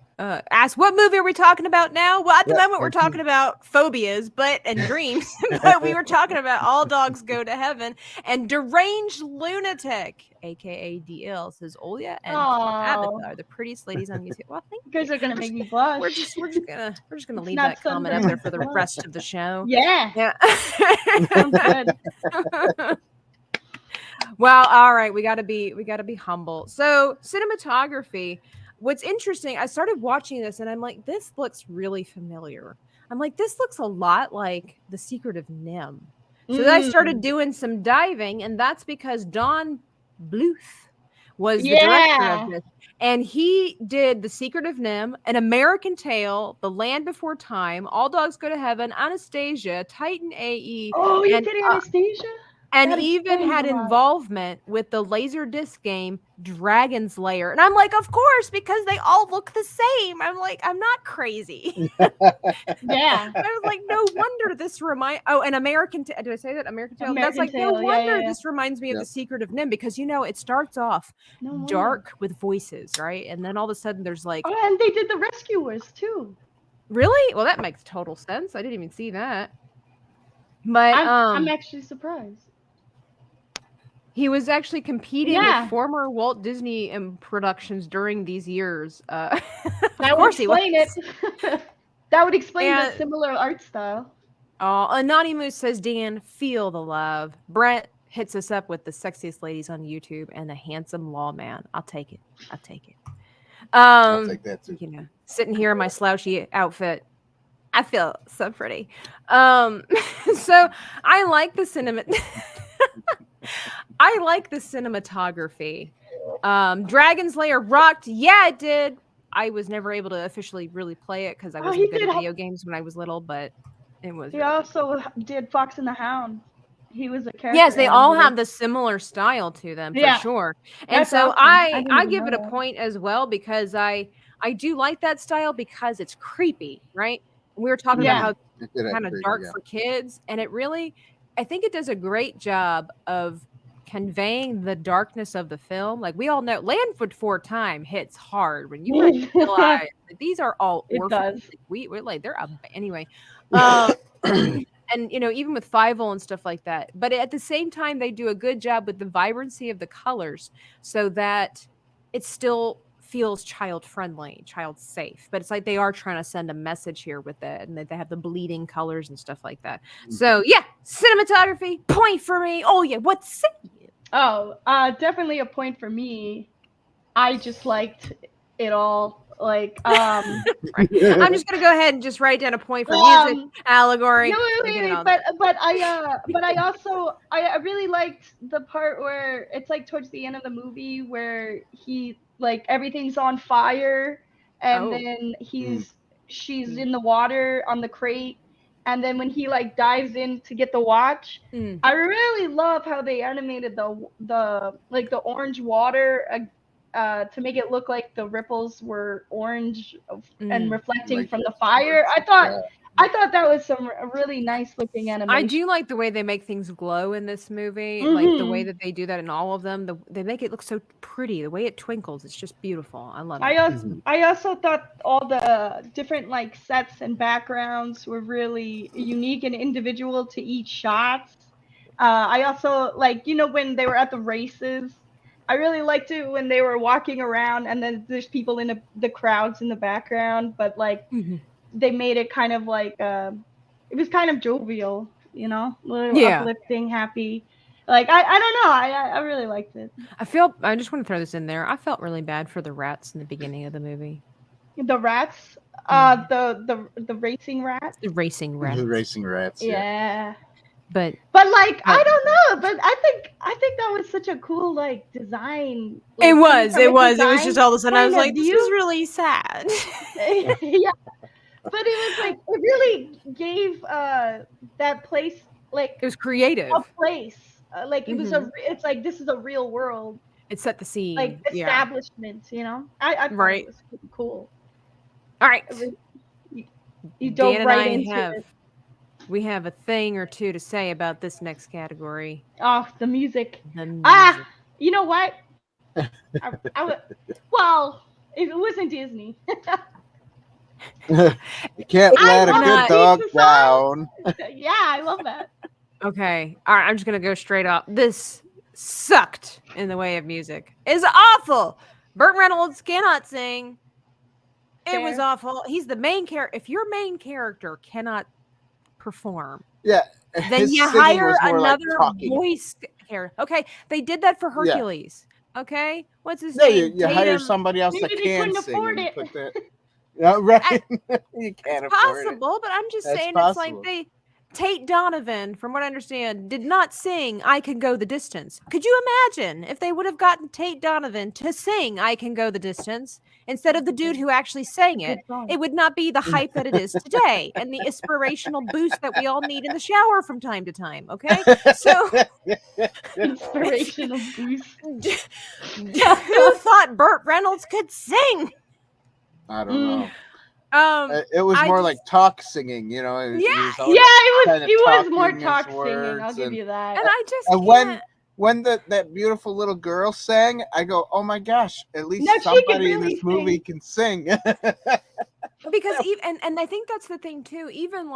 asked, what movie are we talking about now? Well, at the moment, we're talking about phobias and dreams. But we were talking about All Dogs Go to Heaven and Deranged Lunatic, a.k.a. DL, says Olya and Tabitha are the prettiest ladies on YouTube. Well, thank You guys are gonna make me blush. We're just gonna leave not that comment up something- there for the rest of the show. Yeah. Sounds Yeah. good. Well, all right, we gotta be humble. So cinematography. What's interesting, I started watching this and I'm like, this looks really familiar. I'm like, this looks a lot like The Secret of Nim. So then I started doing some diving, and that's because Don Bluth was the director of this. And he did The Secret of Nim, An American Tale, The Land Before Time, All Dogs Go to Heaven, Anastasia, Titan AE. Oh, you and, did Anastasia? and That even explains had a lot. involvement with the Laserdisc game Dragon's Lair. And I'm like, of course, because they all look the same. I'm like, I'm not crazy. Yeah. I was like, no wonder this an American did I say that? American Tale? That's American like, Tale, no yeah, wonder yeah. this reminds me of Yep. The Secret of Nim, because it starts off No wonder. dark with voices, right? And then all of a sudden there's like, Oh, and they did the Rescuers too. really? Well, that makes total sense. I didn't even see that. But I'm actually surprised. he was actually competing Yeah. with former Walt Disney productions during these years. Of That would course he was. explain it. That would explain And- the similar art style. Oh, Anonymous says, Dan, feel the love. Brett hits us up with the sexiest ladies on YouTube and the handsome lawman. I'll take it. I'll take that too. Sitting here in my slouchy outfit, I feel so pretty. So I like the cinematography. Dragon's Lair rocked. Yeah, it did. I was never able to officially really play it because I wasn't he good did at video games when I was little, but it was. He really also did Fox and the Hound. He was a character. Yes, they in all it. have the similar style to them for Yeah. sure. And That's so awesome. I didn't I even give know it a that. point as well, because I do like that style because it's creepy, right? We were talking Yeah. about how It did have kind of creepy, dark yeah. for kids, and I think it does a great job of conveying the darkness of the film. Like we all know, Land Before Time hits hard when you realize that these are all It orphans. does. We're like anyway. And even with Fievel and stuff like that, but at the same time they do a good job with the vibrancy of the colors so that it still feels child friendly, child safe, but it's like they are trying to send a message here with it, and they have the bleeding colors and stuff like that. So yeah, cinematography, point for me. Oh yeah, what say you? Oh, definitely a point for me. I just liked it all. Like, I'm just gonna go ahead and just write down a point for Well, music, allegory. No, we get it wait, all. but I also I really liked the part where it's like towards the end of the movie where he like everything's on fire, and Oh. then she's in the water on the crate, and then when he like dives in to get the watch, I really love how they animated the like the orange water to make it look like the ripples were orange and reflecting Like from the that. fire. I thought that was some really nice looking animation. I do like the way they make things glow in this movie. Like the way Mhm. that they do that in all of them. They make it look so pretty. The way it twinkles, it's just beautiful. I love it. I also thought all the different like sets and backgrounds were really unique and individual to each shot. I also like, you know, when they were at the races, I really liked it when they were walking around and then there's people in the crowds in the background, but like they made it kind of like it was kind of jovial, you know, a little uplifting, happy. Like I don't know, I really liked it. I just want to throw this in there. I felt really bad for the rats in the beginning of the movie. The rats, the racing rats. The racing rats. The racing rats. Yeah. But like I don't know, but I think that was such a cool like design. Like, it was design just all of a sudden I was like, this view. is really sad. Yeah. But it was like it really gave that place like it was creative. A place. Like it was it's like this is a real world. It set the scene. Like establishment, you know? I thought it was pretty cool. All right. You dove Dan right and into it. We have a thing or two to say about this next category. Oh, the music. The music. You know what? Well, if it wasn't Disney. You can't let a good dog down. Yeah, I love that. Okay. All right, I'm just going to go straight up. This sucked in the way of music. It's awful. Burt Reynolds cannot sing. It was awful. He's the main character. If your main character cannot perform, then you hire another voice character. Okay, they did that for Hercules. Okay, what's his name? You hire somebody else that can sing. Afford it. Put that, right? You can't afford it. Possible, but I'm just saying it's like Tate Donovan, from what I understand, did not sing I Can Go the Distance. Could you imagine if they would have gotten Tate Donovan to sing I Can Go the Distance instead of the dude who actually sang it? It would not be the hype that it is today and the inspirational boost that we all need in the shower from time to time, okay? So inspirational boost. Who thought Burt Reynolds could sing? I don't know. It was more like talk singing, you know. It was more talk singing. I'll give you that. And I just when that beautiful little girl sang, I go, oh my gosh, at least somebody in this movie can sing. Because and I think that's the thing too. Even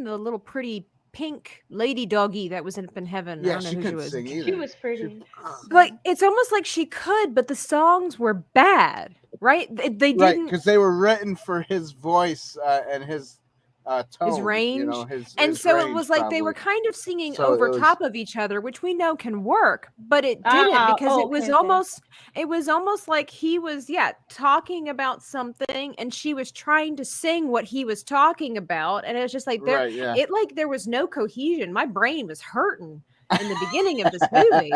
the little pretty pink lady doggy that was up in heaven. Yeah, I don't know she who couldn't she was. sing either. She was pretty. Like it's almost like she could, but the songs were bad. Right? They didn't, because they were written for his voice and his tone, his range, you know, his so range, it was like probably. they were kind of singing So over top of each other, which we know can work, but it didn't because it was almost like he was talking about something and she was trying to sing what he was talking about, and it was just like there was no cohesion. My brain was hurting in the beginning of this movie.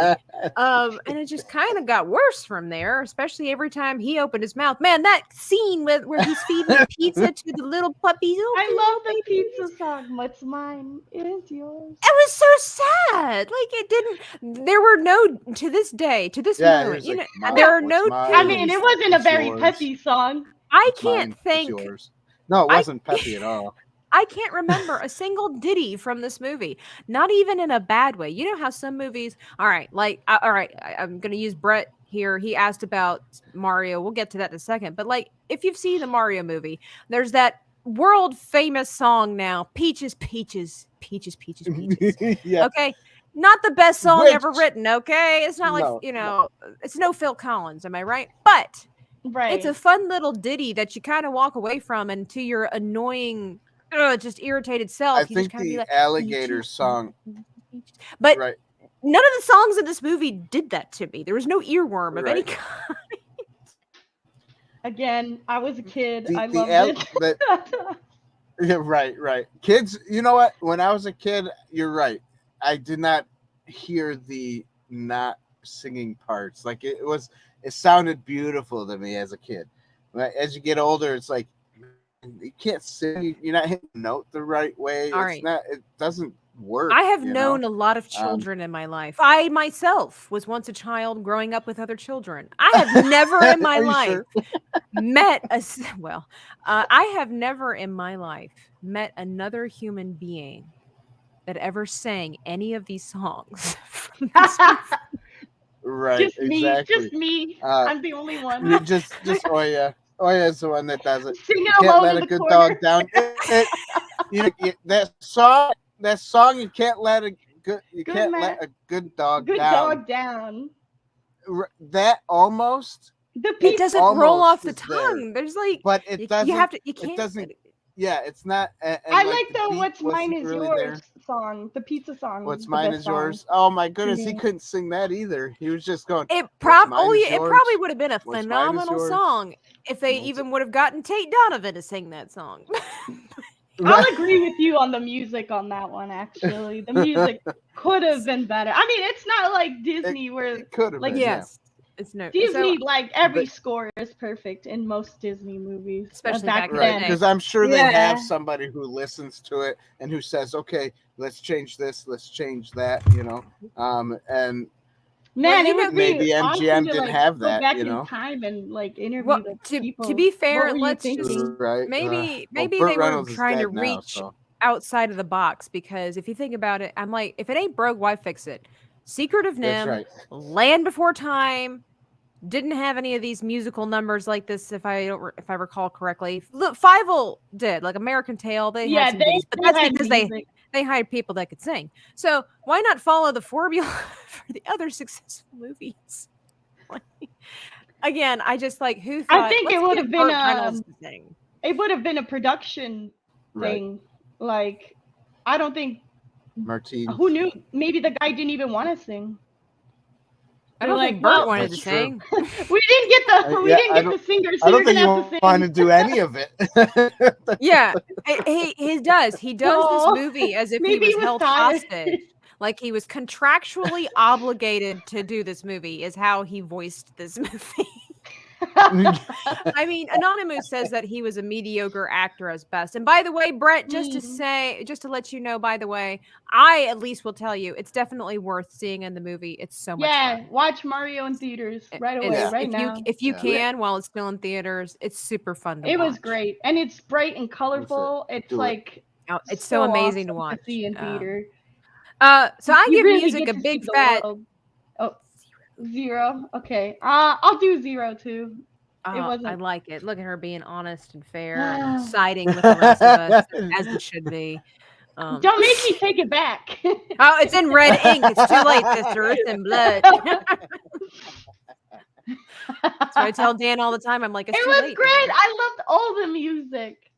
And it just kind of got worse from there, especially every time he opened his mouth. Man, that scene where he's feeding pizza to the little puppies. I love the pizza song. What's mine is yours. It was so sad. Like it didn't. There were no to this moment. You know, there are no. I mean, it wasn't a very peppy song. I can't think. No, it wasn't peppy at all. I can't remember a single ditty from this movie, not even in a bad way. You know how some movies, all right, I'm going to use Brett here. He asked about Mario. We'll get to that in a second. But like, if you've seen the Mario movie, there's that world famous song now, Peaches, Peaches, Peaches, Peaches, Peaches. Yeah. Okay. Not the best song ever written. Okay. It's not it's no Phil Collins. Am I right? But it's a fun little ditty that you kind of walk away from, and to your annoying, just irritated self. I think the alligator song. But none of the songs in this movie did that to me. There was no earworm of any kind. Again, I was a kid. I loved it. Yeah, right. Kids, you know what? When I was a kid, you're right. I did not hear the not singing parts. Like it sounded beautiful to me as a kid. But as you get older, it's like, you can't sing. You're not hitting the note the right way. It doesn't work. I have you known know? a lot of children in my life. I myself was once a child growing up with other children. I have never in my Are you life sure? met I have never in my life met another human being that ever sang any of these songs. from this movie. Right, Just exactly. me. Uh, I'm the only one. you just Oya. Oya is the one that does it. Singing You can't alone let in a the good corner. dog down. That song, you can't let a good dog Good down. dog down. That almost, The It piece. doesn't roll almost off the is there, tongue. There's like but it you doesn't. have to you It can't doesn't. Yeah, it's not. And I like like the the beat "What's Mine wasn't Is really Yours" there. song. The pizza song. What's the mine best is song yours. Oh my to goodness, he me. couldn't sing that either. He was just going. it What's mine is it yours. probably would have been a What's mine is phenomenal yours. song if they What's even would have gotten Tate Donovan to sing that song. I'll agree with you on the music on that one. Actually, the music could have been better. I mean, it's not like Disney where It could have like been. Yes. It's no Disney, so like every But- score is perfect in most Disney movies, Especially back back in the Right, then. day. because I'm sure they Yeah. have somebody who listens to it and who says, "Okay, let's change this, let's change that," and Man, you it know, would maybe be MGM awesome to didn't like have go that, back in time and like interview well, the to people. be What fair, were you let's just thinking? right. maybe Burt they were Reynolds is trying to dead now, reach so. outside of the box because if you think about it, I'm like, if it ain't broke, why fix it? Secret of That's Nim, right. Land Before Time didn't have any of these musical numbers like this. If I recall correctly, look, Fievel did like American Tail. They Yeah, had some goodies, but they that's had because music. they hired people that could sing. So why not follow the formula for the other successful movies? Again, I just like who thought. I think let's it would get have been Burt Reynolds to sing. it would have been a production Right. thing. Like, I don't think Martine. who knew. Maybe the guy didn't even want to sing. I They're don't like, think Burt well, wanted to That's true. sing. we didn't get the the singer, so I don't you're think gonna you have to sing. want to do any of it. Yeah, he does. He does Oh, this movie as if he maybe was he was held tired. hostage. Like he was contractually obligated to do this movie, is how he voiced this movie. I mean, Anonymous says that he was a mediocre actor as best. And by the way, Brett, just to let you know, by the way, I at least will tell you, it's definitely worth seeing in the movie. It's so much fun. Watch Mario in theaters right away, It's- right now. if you Yeah. can, while it's still in theaters, it's super fun to It watch. was great, and it's bright and colorful. It's Do it. like Oh, it's so amazing to awesome watch. see in theater. So I You give really music get a to big see the fat world. Oh, 0. Okay, I'll do 0 too. It I wasn't. like it. Look at her being honest and fair and siding with the rest of us as it should be. Don't make me take it back. Oh, it's in red ink. It's too late, sister. It's in blood. So I tell Dan all the time, I'm like, it's It too was late. great. Dan. I loved all the music.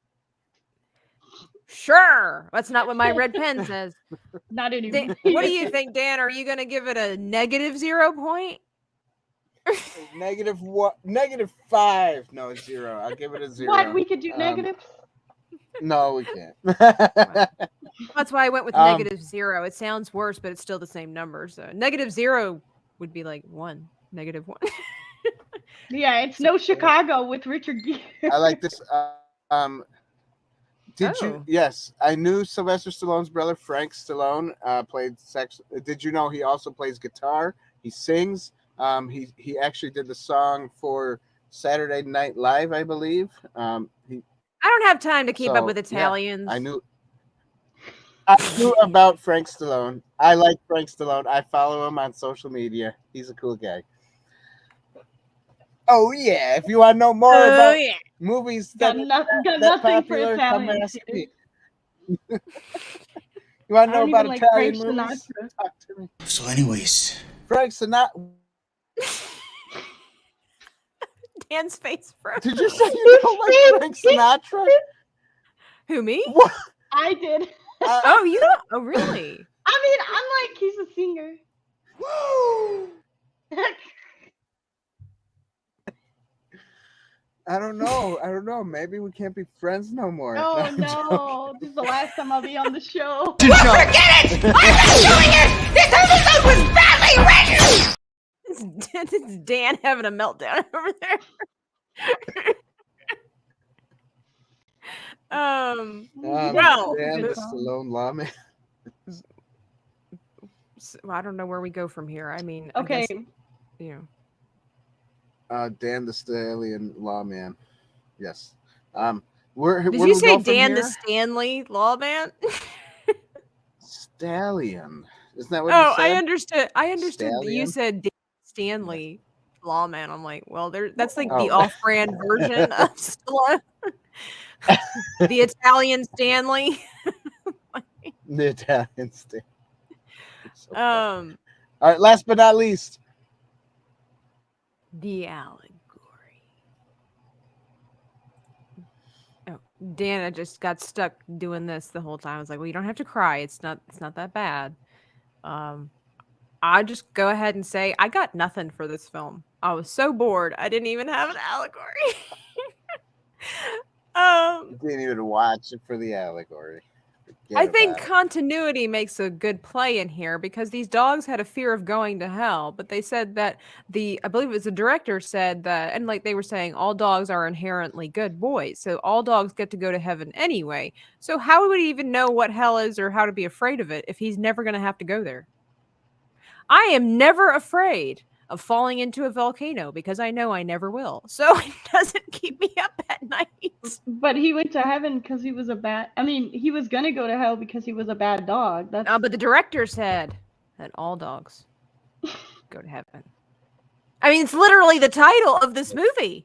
Sure. That's not what my red pen says. Not anymore. Dan, what do you think, Dan? Are you going to give it a negative 0 point? Negative what? -5. No, 0. I'll give it a 0. What? We could do negatives? No, we can't. That's why I went with -0. It sounds worse, but it's still the same number. So -0 would be like 1, -1. Yeah, it's no Chicago with Richard Gere. I like this. Did Oh. you? Yes, I knew Sylvester Stallone's brother Frank Stallone played sex. Did you know he also plays guitar? He sings. He actually did the song for Saturday Night Live, I believe. I don't have time to keep up with yeah, Italians. I knew about Frank Stallone. I like Frank Stallone. I follow him on social media. He's a cool guy. Oh yeah! If you want to know more about movies Got nothing for popular, come Italian. ask me. You want to know about like Italian Frank movies? Sinatra. Talk to me. So anyways, Frank Sinatra. Dan's face froze. Did you say you don't like Frank Sinatra? Who, me? What? I did. Oh, you don't? Oh, really? I mean, I'm like, he's a singer. woo! I don't know. Maybe we can't be friends no more. Oh I'm joking. no, this is the last time I'll be on the show. Forget it! I'm not doing it! This episode was badly written! It's Dan having a meltdown over there. Well, Well, Dan, the Stallone lawman. I don't know where we go from here. I mean, Okay. I guess, you know. Dan the Stallion Lawman. Yes. Did Where you do we say go from Dan the here? Stanley Lawman? Stallion. Isn't that what Oh, you said? I understood. I understood that you Stallion? said Dan Stanley Lawman. I'm like, well, that's like the Oh. off-brand version of Stallone. The Italian Stanley. The Italian Stallion. It's so funny. All right, last but not least. The allegory. Oh, Dan, I just got stuck doing this the whole time. I was like, well, you don't have to cry. It's not that bad. I'll just go ahead and say I got nothing for this film. I was so bored. I didn't even have an allegory. You didn't even watch it for the allegory. I think continuity makes a good play in here because these dogs had a fear of going to hell, but they said that I believe it was the director said that, and like they were saying, all dogs are inherently good boys. So all dogs get to go to heaven anyway. So how would he even know what hell is or how to be afraid of it if he's never going to have to go there? I am never afraid of falling into a volcano because I know I never will. So it doesn't keep me up at night. But he went to heaven because he was a bad. I mean, he was gonna go to hell because he was a bad dog. That's. But the director said that all dogs go to heaven. I mean, it's literally the title of this movie.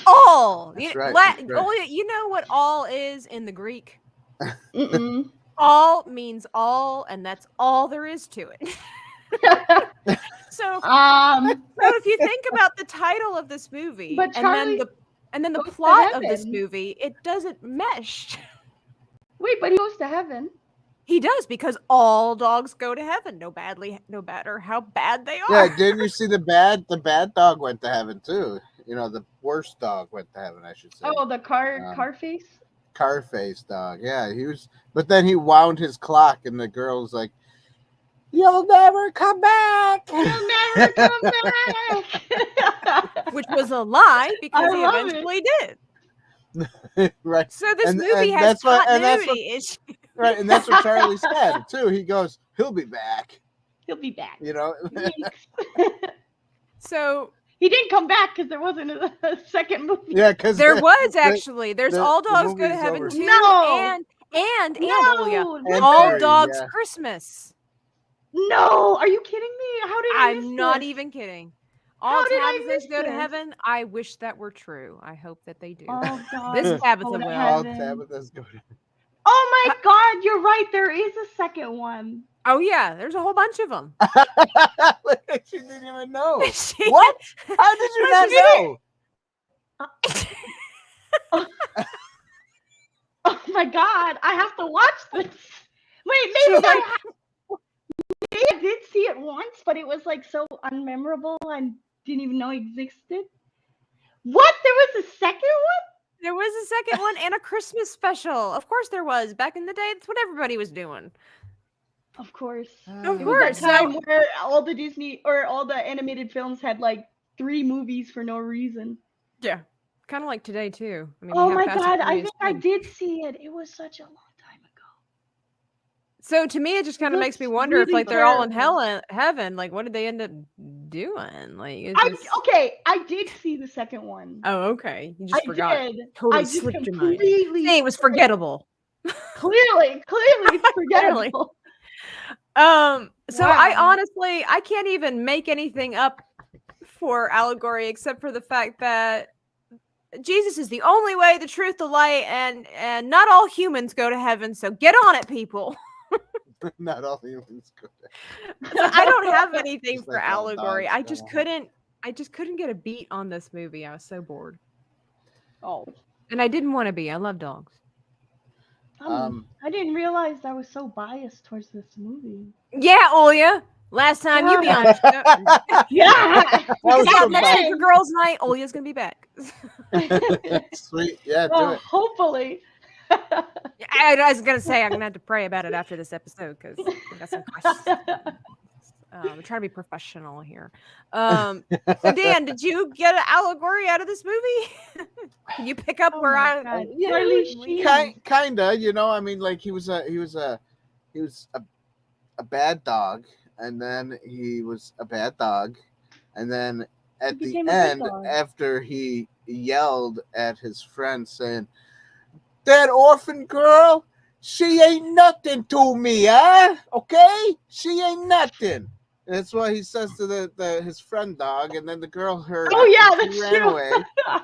All. That's right, that's right. You know what all is in the Greek? Mm-mm. All means all, and that's all there is to it. So if you think about the title of this movie, But and then the goes to plot of this heaven. movie, it doesn't mesh. Wait, but he goes to heaven. He does because all dogs go to heaven, no matter how bad they are. Yeah, didn't you see the bad dog went to heaven too? You know, the worst dog went to heaven, I should say. Oh, the car face. Carface dog. Yeah, he was. But then he wound his clock, and the girl's like, "You'll never come back. You'll never come back." Which was a lie because he love eventually did. Right. So this And movie has that's what- continuity issues. Right, and that's what Charlie said too. He goes, "He'll be back." He'll be back. You know. So he didn't come back because there wasn't a second movie. Yeah, because there was actually. There's all dogs go to movie's heaven over. too. No! And No, And all Perry, dogs yeah. Christmas. No, are you kidding me? How did I miss I'm not this? even kidding. All How did I Tabithas miss go to this? heaven. I wish that were true. I hope that they do. Oh God. This Tabitha Go to will. All heaven. Tabitha's go to. Oh my God, you're right. There is a second one. Oh yeah, there's a whole bunch of them. She didn't even know. What? How did you not know? Oh my God, I have to watch this. Wait, maybe maybe I did see it once, but it was like so unmemorable and didn't even know it existed. What? There was a second one? There was a second one and a Christmas special. Of course there was. Back in the day, that's what everybody was doing. Of course. Of It was course. that time where all the Disney or all the animated films had like 3 movies for no reason. Yeah. Kind of like today too. I mean, Oh we my have Fast God, and I Furious think I 10. did see it. It was such a long time ago. So to me, it just kind of makes me Looks wonder if really like they're all in terrible. heaven. Like, what did they end up doing? Like, it's just... Okay, I did see the second one. Oh, okay. You just I forgot. did. Totally I just slipped your mind. completely. Hey, it was forgettable. Clearly, it's forgettable. So I Wow. honestly, I can't even make anything up for allegory except for the fact that Jesus is the only way, the truth, the light, and not all humans go to heaven. So get on it, people. Not all humans go to. So I don't have anything Just for like all allegory. dogs I go just to heaven. couldn't get a beat on this movie. I was so bored. Oh, And I didn't want to be. I love dogs. I didn't realize I was so biased towards this movie. Yeah, Olya. Last time you be on the show. Yeah. That was Yeah, so next bad. week for girls' night, Olya's gonna be back. Sweet, yeah, do Well, it. hopefully. I was gonna say I'm gonna have to pray about it after this episode because I got some questions. We're trying to be professional here. So Dan, did you get an allegory out of this movie? Can you pick up where my I? God. Yeah, Charlie Sheen. Kinda, you know. I mean, like he was a bad dog. and then he was a bad dog, and then at He the became a good end, dog. after he yelled at his friend saying, "That orphan girl, she ain't nothing to me, huh? Okay, she ain't nothing." And that's what he says to his friend dog, and then the girl heard Oh it, yeah, and that's she ran true. away,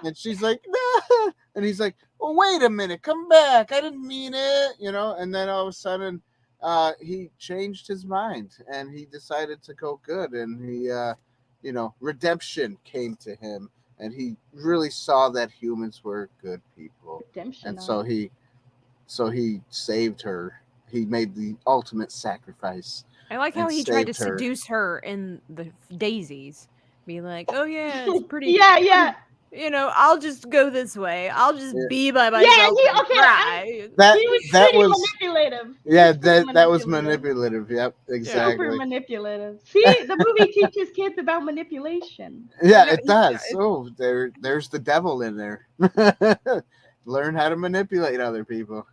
and she's like, "No," and he's like, "Well, wait a minute, come back, I didn't mean it," and then all of a sudden, he changed his mind, and he decided to go good, and he, redemption came to him, and he really saw that humans were good people, Redemption. and so he saved her. He made the ultimate sacrifice. I like how and he tried to saved her. seduce her in the daisies. Be like, oh yeah, it's pretty. yeah. I'll just go this way. I'll just Yeah. be by Yeah, myself. he and okay. cry. That He was that pretty was manipulative. yeah, He was pretty that was manipulative. Yep, Super exactly. manipulative. See, the movie teaches kids about manipulation. Yeah, No, it does. Oh, there's the devil in there. Learn how to manipulate other people.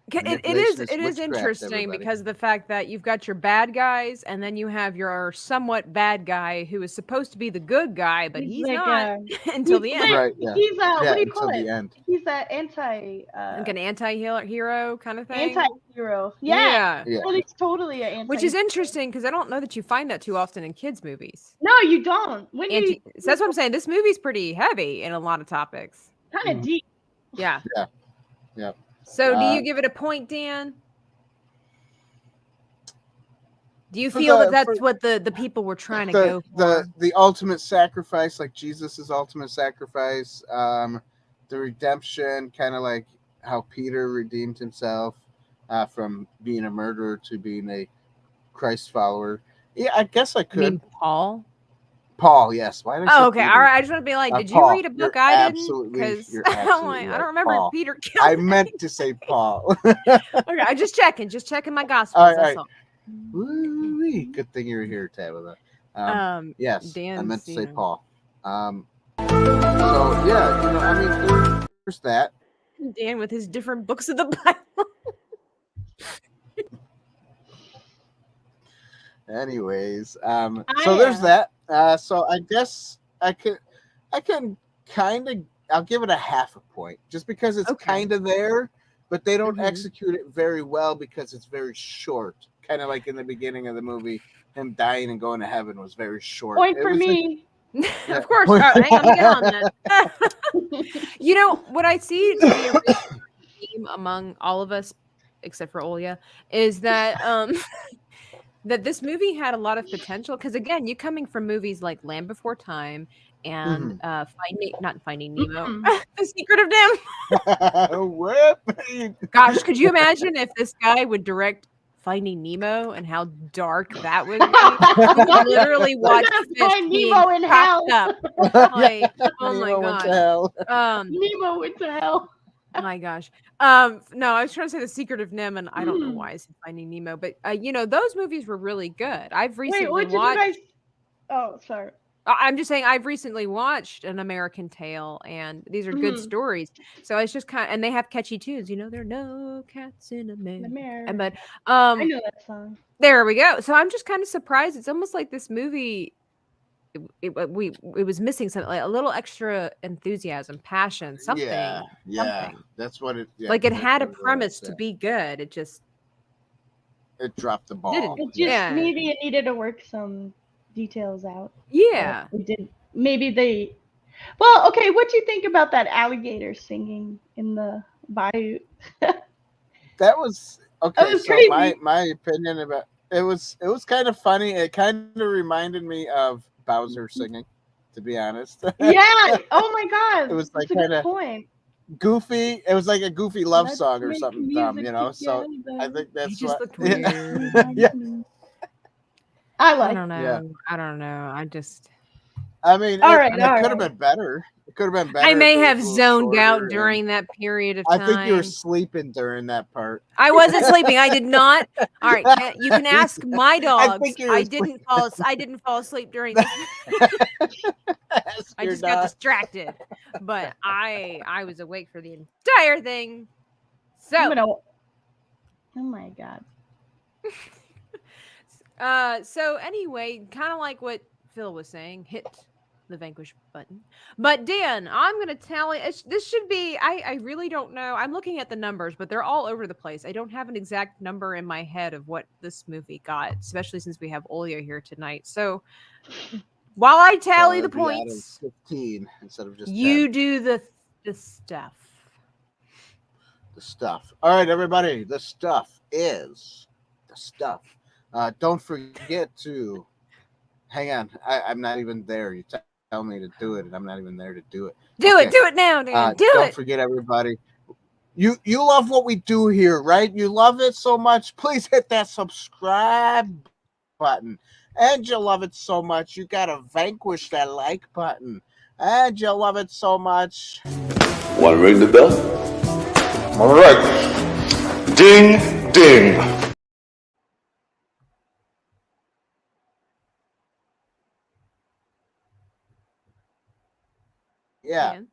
It Manipulation is witchcraft, interesting everybody. because of the fact that you've got your bad guys and then you have your somewhat bad guy who is supposed to be the good guy, but he's like, not until the end. Right, yeah. He's what do you until call the it? end. He's an Like an anti-hero kind of thing. anti-hero. Yeah. Yeah. Well, he's totally an anti. Which is interesting because I don't know that you find that too often in kids' movies. No, you don't. When you So that's what I'm saying. This movie's pretty heavy in a lot of topics. kind of deep. Yeah. Yeah. So do you give it a point, Dan? Do you feel that that's what the people were trying to go for? The ultimate sacrifice, like Jesus's ultimate sacrifice, the redemption, kind of like how Peter redeemed himself from being a murderer to being a Christ follower. Yeah, I guess I could. You mean Paul? Paul, yes. Why did I say Oh, okay. Peter? All right. I just want to be like, did Paul, you read a book you're I didn't? absolutely- Because you're I'm absolutely like, I right. don't remember Paul. Peter killing. I meant to say Paul. Okay, I'm just checking my gospels. All right, That's all all. Woo-wee. Good thing you're here, Tabitha. Yes, I Dan's, meant to say Paul. So yeah, I mean, there's that. Dan with his different books of the Bible. Anyways, so there's that. So I guess I can kind of, I'll give it a half a point just because it's kind of there, but they don't execute it very well because it's very short. Kind of like in the beginning of the movie, him dying and going to heaven was very short. Point for me. Of course. All right, hang on, get on that. You know what I see to be a real theme among all of us, except for Olya, is that that this movie had a lot of potential because again, you coming from movies like Land Before Time and Finding Nemo, The Secret of Nim. What? Gosh, could you imagine if this guy would direct Finding Nemo and how dark that would be? You could literally watch fish Find being Nemo in hell. chopped up. Like, oh my Nemo went to gosh. hell. Nemo went to hell. Oh my gosh. No, I was trying to say The Secret of Nim, and I don't know why I said Finding Nemo, but those movies were really good. I've recently Wait, what did watched. you guys? Oh, sorry. I'm just saying I've recently watched An American Tale, and these are good stories. So it's just and they have catchy tunes. There are no cats in America. But I know that song. There we go. So I'm just kind of surprised. It's almost like this movie. It was missing something, like a little extra enthusiasm, passion, something. Yeah, something. That's what it. Yeah, Like it had a premise to be good. It just dropped the ball. Didn't. It just maybe it needed to work some details out. Yeah. We did. Maybe they. Well, okay. What do you think about that alligator singing in the bayou? That was okay. That was so crazy. my opinion about it was kind of funny. It kind of reminded me of Bowser singing, to be honest. Yeah. Oh my God. It was like That's a good kinda point. Goofy. It was like a goofy love Let's song or make something dumb, music So together. I think that's just what. looked Yeah. weird. Yeah. I I like. don't know. Yeah. I don't know. I just I mean, All right, it all could have right. been better. It could have been better. I if may it was have a little zoned out shorter, during that period of I time. think you were sleeping during that part. I wasn't sleeping. I did not. All right, you can ask my dogs. think you were I didn't fall asleep during this. Ask I your just got dog. distracted. But I was awake for the entire thing. So I'm gonna. Oh my God. So anyway, kind of like what Phil was saying, hit the vanquish button. But Dan, I'm going to tally. This should be, I really don't know. I'm looking at the numbers, but they're all over the place. I don't have an exact number in my head of what this movie got, especially since we have Olya here tonight. So while I tally the it'd be out of points, 15 instead of just you 10. do the stuff. The stuff. All right, everybody. The stuff is the stuff. Don't forget to hang on. I'm not even there. You tell me to do it, and I'm not even there to do it. Do it now, Dan. Don't forget, everybody. You love what we do here, right? You love it so much. Please hit that subscribe button. And you love it so much, you gotta vanquish that like button. And you love it so much. Want to ring the bell? All right. Ding, ding. Yeah. Dan?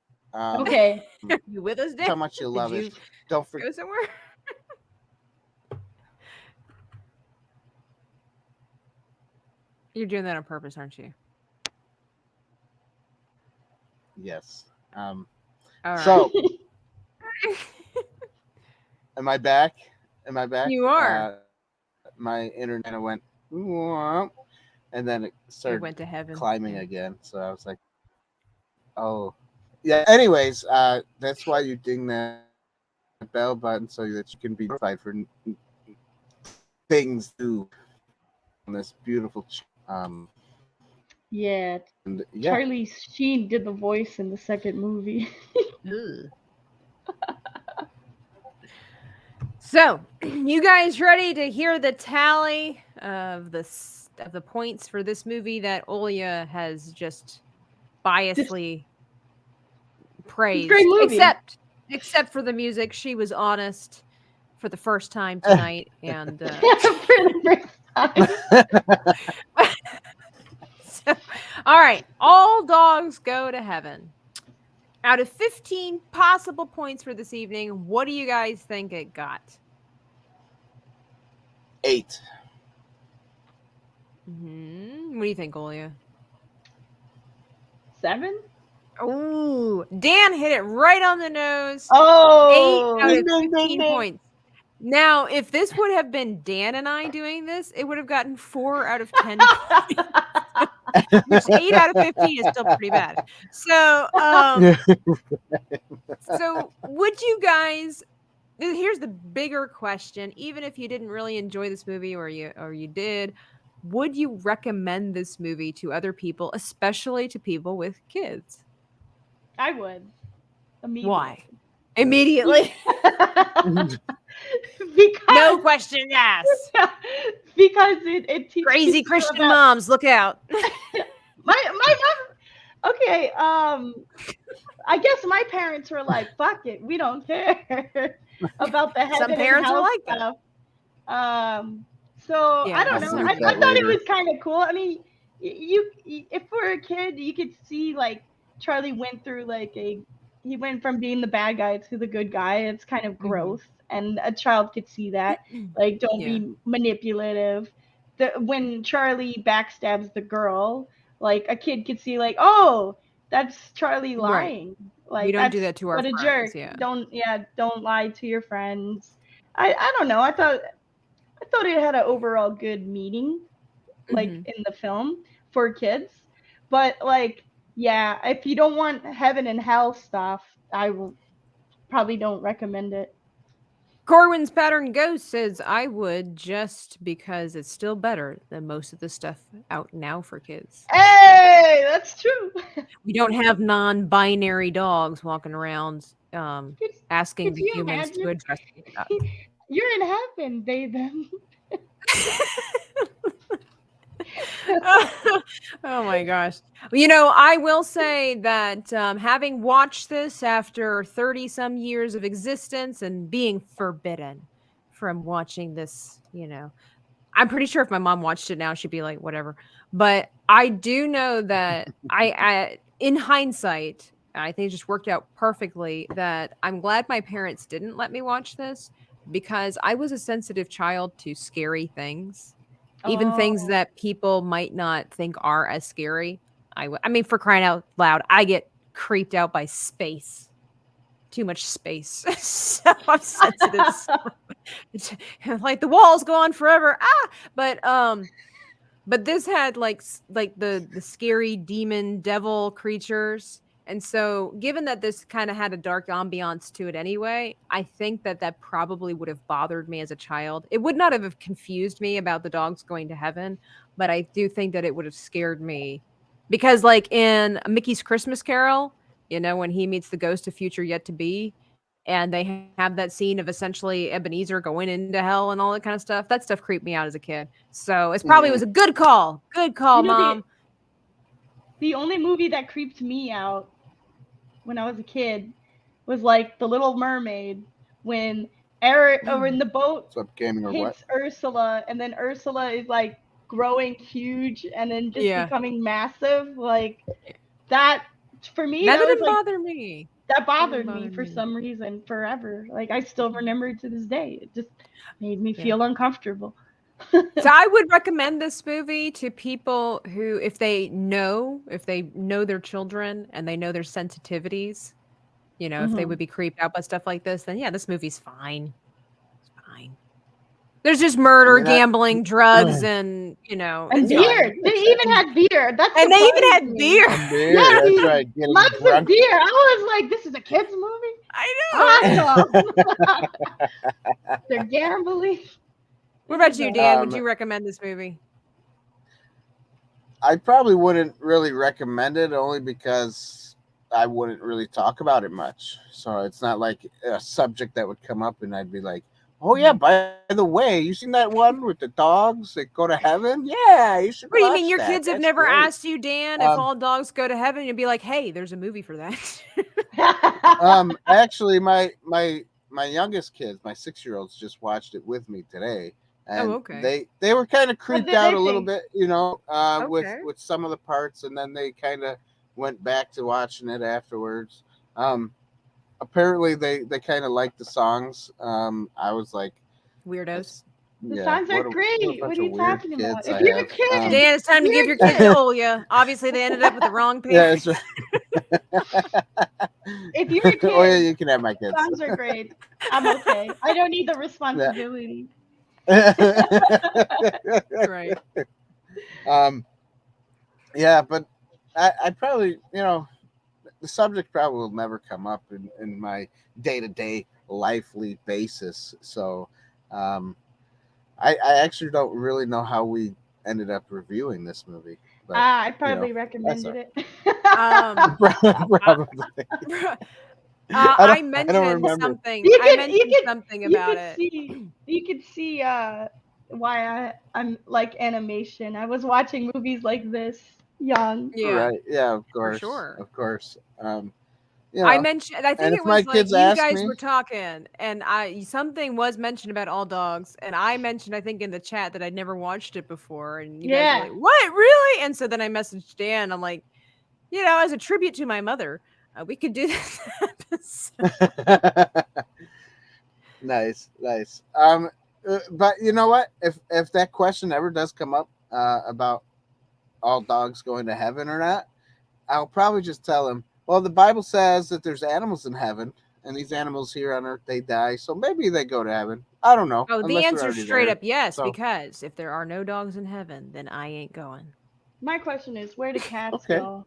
Okay. You with us, Dan? How much you love it. Don't Go forget. somewhere? You're doing that on purpose, aren't you? Yes. All right. So, am I back? Am I back? You are. My internet went, "Whoop," and then it It started went to heaven. climbing again. So I was like, oh. Yeah, anyways, that's why you ding that bell button so that you can be notified for things to on this beautiful Yeah. and yeah. Charlie Sheen did the voice in the second movie. So, you guys ready to hear the tally of the points for this movie that Olya has just biasly praised? Great movie. Except for the music, she was honest for the first time tonight, and For the first time. so, all right, all dogs go to heaven. Out of 15 possible points for this evening, what do you guys think it got? 8. What do you think, Olya? 7? Oh, Dan hit it right on the nose. Oh. 8 out of 15 points. Now, if this would have been Dan and I doing this, it would have gotten 4 out of 10 points. Which 8 out of 15 is still pretty bad. So, so would you guys? Here's the bigger question: even if you didn't really enjoy this movie, or you did, would you recommend this movie to other people, especially to people with kids? I would. Immediately. Why? Immediately. Because No questions asked. Because it teaches Crazy you Christian about- moms, look out. my mom. Okay. I guess my parents were like, "Fuck it, we don't care about the heaven Some and parents are hell like that. stuff." So Yeah, I don't I'll know. do I that thought it later. was kind of cool. I mean, you if for a kid, you could see like Charlie went through he went from being the bad guy to the good guy. It's kind of growth, and a child could see that. Like, don't be manipulative. When Charlie backstabs the girl, like a kid could see, like, oh, that's Charlie lying. Like, We don't do that's that to our what a friends, jerk. yeah. Don't lie to your friends. I don't know. I thought it had an overall good meaning, like in the film for kids. But like, yeah, if you don't want heaven and hell stuff, I probably don't recommend it. Corwin's Pattern Ghost says, I would, just because it's still better than most of the stuff out now for kids. Hey, that's true. We don't have non-binary dogs walking around asking could the you humans to imagine? address stuff. You're in heaven, David. Oh my gosh. You know, I will say that having watched this after 30 some years of existence and being forbidden from watching this, you know, I'm pretty sure if my mom watched it now, she'd be like, whatever. But I do know that I in hindsight, I think it just worked out perfectly that I'm glad my parents didn't let me watch this, because I was a sensitive child to scary things. Even things Oh. that people might not think are as scary. I mean, for crying out loud, I get creeped out by space. Too much space. So I'm sensitive. It's like the walls go on forever. But this had like the scary demon devil creatures. And so given that this kind of had a dark ambiance to it anyway, I think that probably would have bothered me as a child. It would not have confused me about the dogs going to heaven, but I do think that it would have scared me because like in Mickey's Christmas Carol, you know, when he meets the ghost of future yet to be, and they have that scene of essentially Ebenezer going into hell and all that kind of stuff. That stuff creeped me out as a kid. So it's probably was a good call. Good call, You know, Mom. The only movie that creeped me out when I was a kid was like The Little Mermaid, when Eric or in the boat What's up, gaming or what? hits Ursula, and then Ursula is like growing huge and then just Yeah. becoming massive. Like that for me, That that was didn't like bother me. that bothered bother me for me. some reason forever. Like I still remember it to this day. It just made me Yeah. feel uncomfortable. So I would recommend this movie to people who, if they know their children and they know their sensitivities, you know, if they would be creeped out by stuff like this, then yeah, this movie's fine. It's fine. There's just murder, gambling, drugs, and you know, And it's beer. fine. They even had beer. That's And they even surprised had me. beer. Beer, Yeah, that's right. Getting mugs drunk. of beer. I was like, this is a kids movie. I know. Awesome. They're gambling. What about you, Dan? Would Um, you recommend this movie? I probably wouldn't really recommend it only because I wouldn't really talk about it much. So it's not like a subject that would come up and I'd be like, oh yeah, by the way, you seen that one with the dogs that go to heaven? Yeah, you should What do you watch mean your that. kids have That's never great. asked you, Dan, if all dogs go to heaven? You'd be like, hey, there's a movie for that. Actually, my youngest kids, my 6-year-olds, just watched it with me today. And okay. they were kind of creeped did out they a little think? bit, you know, Okay. with some of the parts, and then they kind of went back to watching it afterwards. Apparently they kind of liked the songs. I was like, Weirdos. The songs are great. What are you talking about? If you're a kid, Dan, it's time to give your kids to Olya. Obviously, they ended up with the wrong parents. Yeah, that's right. If you're a kid, oh yeah, you can have my kids. songs are great. I'm okay. I don't need the responsibility. Right. Yeah, but I probably, you know, the subject probably will never come up in my day-to-day lively basis. So I actually don't really know how we ended up reviewing this movie. But, I probably recommended it. Probably. I mentioned something. I mentioned something about it. You could see why I'm like animation. I was watching movies like this young. Yeah. Right. Yeah, of course. For sure. Of course. You know, I mentioned. I think and it if my was like kids you ask guys me- were talking, and something was mentioned about all dogs, and I mentioned I think in the chat that I'd never watched it before, and you guys were like, "What, really?" And so then I messaged Dan. I'm like, you know, as a tribute to my mother, we could do this. Nice. But you know what? If that question ever does come up about all dogs going to heaven or not, I'll probably just tell him, well, the Bible says that there's animals in heaven, and these animals here on earth, they die, so maybe they go to heaven. I don't know. Oh, the unless they're answer already straight there. up yes, So- because if there are no dogs in heaven, then I ain't going. My question is, where do cats Okay. go?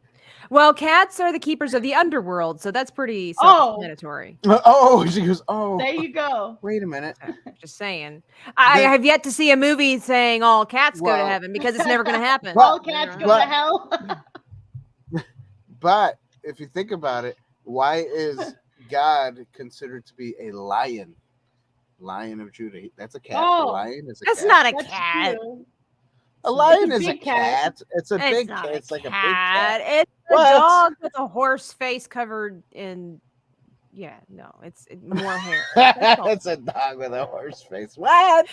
Well, cats are the keepers of the underworld, so that's pretty self-explanatory. Oh, she goes, oh. There you go. Wait a minute. Just saying. I have yet to see a movie saying all cats go to Well- heaven because it's never going to happen. All cats go to hell. But if you think about it, why is God considered to be a lion? Lion of Judah. That's a cat. Oh. A lion is a That's cat. not a That's cat. true. A lion It's a is a big cat. cat. It's a It's big not cat. a It's like a big cat. cat. It's a What? dog with a horse face covered in. Yeah, no, it's more hair. That's all. It's a dog with a horse face. What?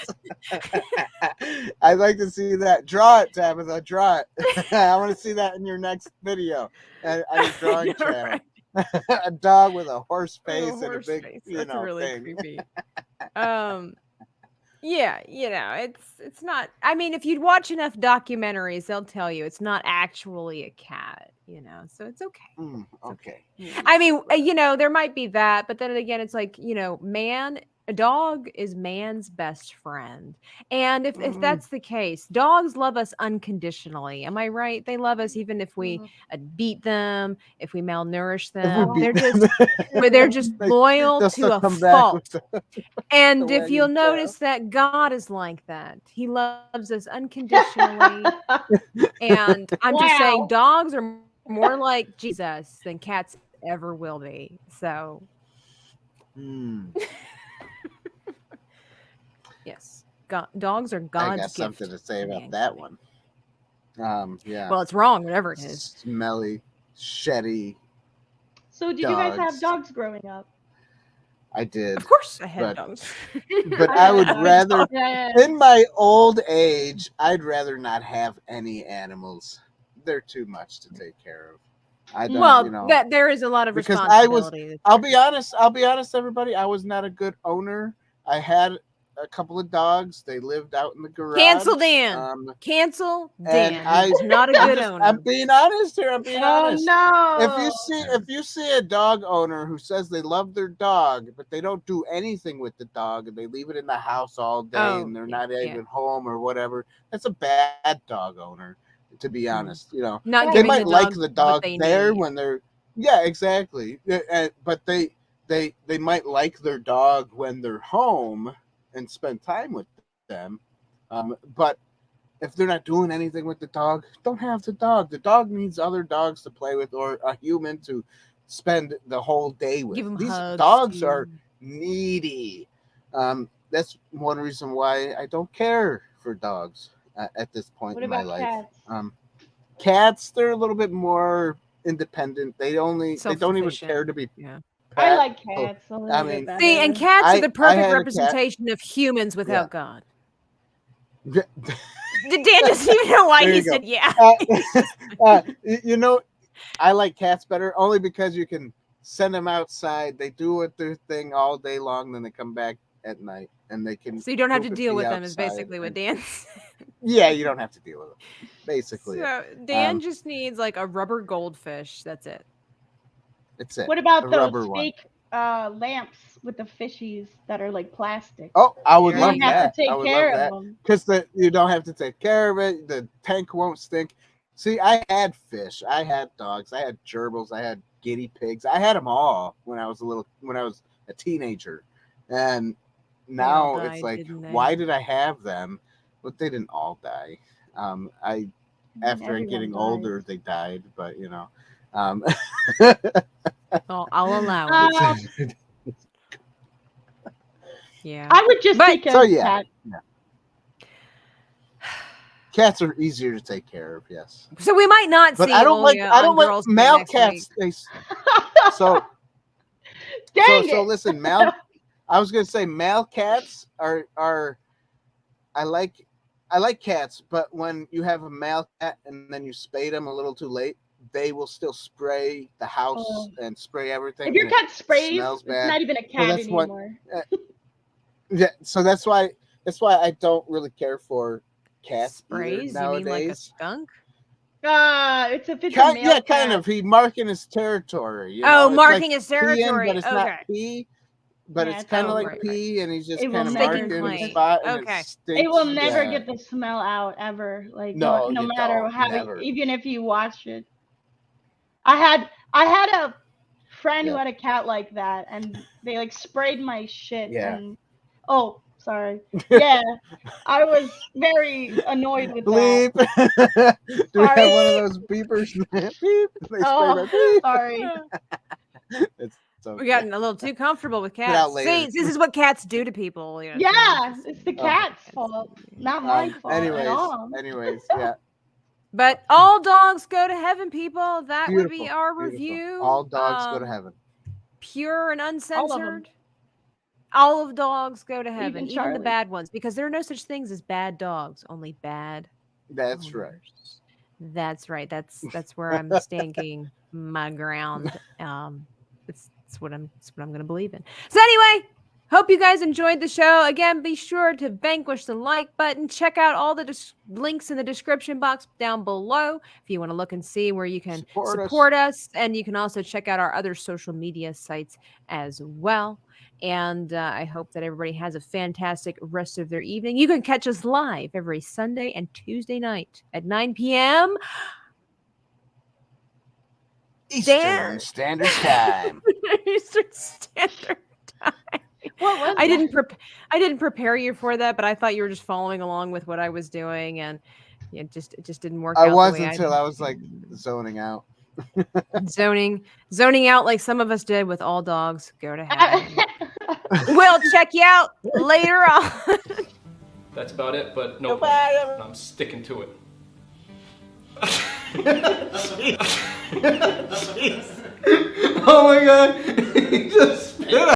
I'd like to see that. Draw it, Tabitha. Draw it. I want to see that in your next video on your drawing You're channel. right. A dog with a horse With a face and a horse big, face. you That's know, really thing. creepy. Yeah, it's not. I mean, if you'd watch enough documentaries, they'll tell you it's not actually a cat. So it's okay. Okay. I mean, there might be that, but then again, it's like, a dog is man's best friend. And if that's the case, dogs love us unconditionally. Am I right? They love us even if we beat them, if we malnourish them. They're just loyal to a fault. And if you'll notice that God is like that, he loves us unconditionally. And I'm just saying dogs are more like Jesus than cats ever will be. So yes, dogs are God's I got gift something to say about mankind. that one. Yeah. Well, it's wrong, whatever it is. Smelly, sheddy. So did you guys have dogs growing up? I did. Of course I had dogs. But I would rather, in my old age, I'd rather not have any animals. They're too much to take care of. I don't, that there is a lot of because responsibility. I'll be honest, everybody. I was not a good owner. I had a couple of dogs. They lived out in the garage. Cancel Dan. Cancel Dan. He's not a good owner. I'm being honest here. I'm being honest. No. If you see a dog owner who says they love their dog, but they don't do anything with the dog and they leave it in the house all day and they're not even home or whatever, that's a bad dog owner. To be honest, they might like the dog there when they're exactly. But they might like their dog when they're home and spend time with them. But if they're not doing anything with the dog, don't have the dog. The dog needs other dogs to play with or a human to spend the whole day with. Give them These hugs, dogs are needy. That's one reason why I don't care for dogs at this point in my life. Cats? Cats, they're a little bit more independent. They don't even care to be. Yeah. I like cats. I mean, see, and cats are the perfect representation of humans without God. Dan doesn't even know why he said I like cats better only because you can send them outside. They do their thing all day long, then they come back at night and they can. So you don't have to deal with them. Is basically what Dan's. Yeah, you don't have to deal with them. Basically, so Dan just needs like a rubber goldfish. That's it. It's it. What about those fake lamps with the fishies that are like plastic? Oh, I would love that. You don't have to take care of them. Because you don't have to take care of it. The tank won't stink. See, I had fish. I had dogs. I had gerbils. I had guinea pigs. I had them all when I was a teenager. And now it's like, why did I have them? But they didn't all die. After getting older, they died. But I'll allow it. Yeah, I would just take a cat. Yeah. Cats are easier to take care of. Yes. So we might not see. I don't like male cats. So listen, I was gonna say male cats are. I like cats, but when you have a male cat and then you spay them a little too late, they will still spray the house and spray everything. If your cat sprays, it's not even a cat anymore. Yeah, so that's why I don't really care for cats. Sprays? Nowadays. You mean like a skunk? It's a male cat. Kind of. He marking his territory. Marking his territory. But it's not pee. But it's kind of like pee, and he's just kind of marking his spot. And it will never get the smell out ever. Like no matter how, even if you wash it. I had a friend who had a cat like that, and they like sprayed my shit. Yeah. And, sorry. Yeah, I was very annoyed with that. Do we have one of those beepers? Beep. Sorry. We gotten a little too comfortable with cats. See, this is what cats do to people. Yeah, it's the cat's fault, not my fault at all. Anyways, yeah. But all dogs go to heaven, people. That would be our review. All dogs go to heaven. Pure and uncensored. All of dogs go to heaven, even the bad ones, because there are no such things as bad dogs, only bad. That's owners. right. That's right. That's where I'm standing my ground. It's what I'm going to believe in. So anyway, Hope you guys enjoyed the show. Again, be sure to vanquish the like button. Check out all the links in the description box down below if you want to look and see where you can support us. And you can also check out our other social media sites as well. And I hope that everybody has a fantastic rest of their evening. You can catch us live every Sunday and Tuesday night at 9 p.m. Eastern Standard Time. Eastern Standard Time. What was I didn't prepare you for that, but I thought you were just following along with what I was doing, and it just didn't work out. I was until I was like zoning out. zoning out like some of us did with All Dogs Go to Heaven. We'll check you out later on. That's about it, but no problem. I'm sticking to it. Oh my god. He just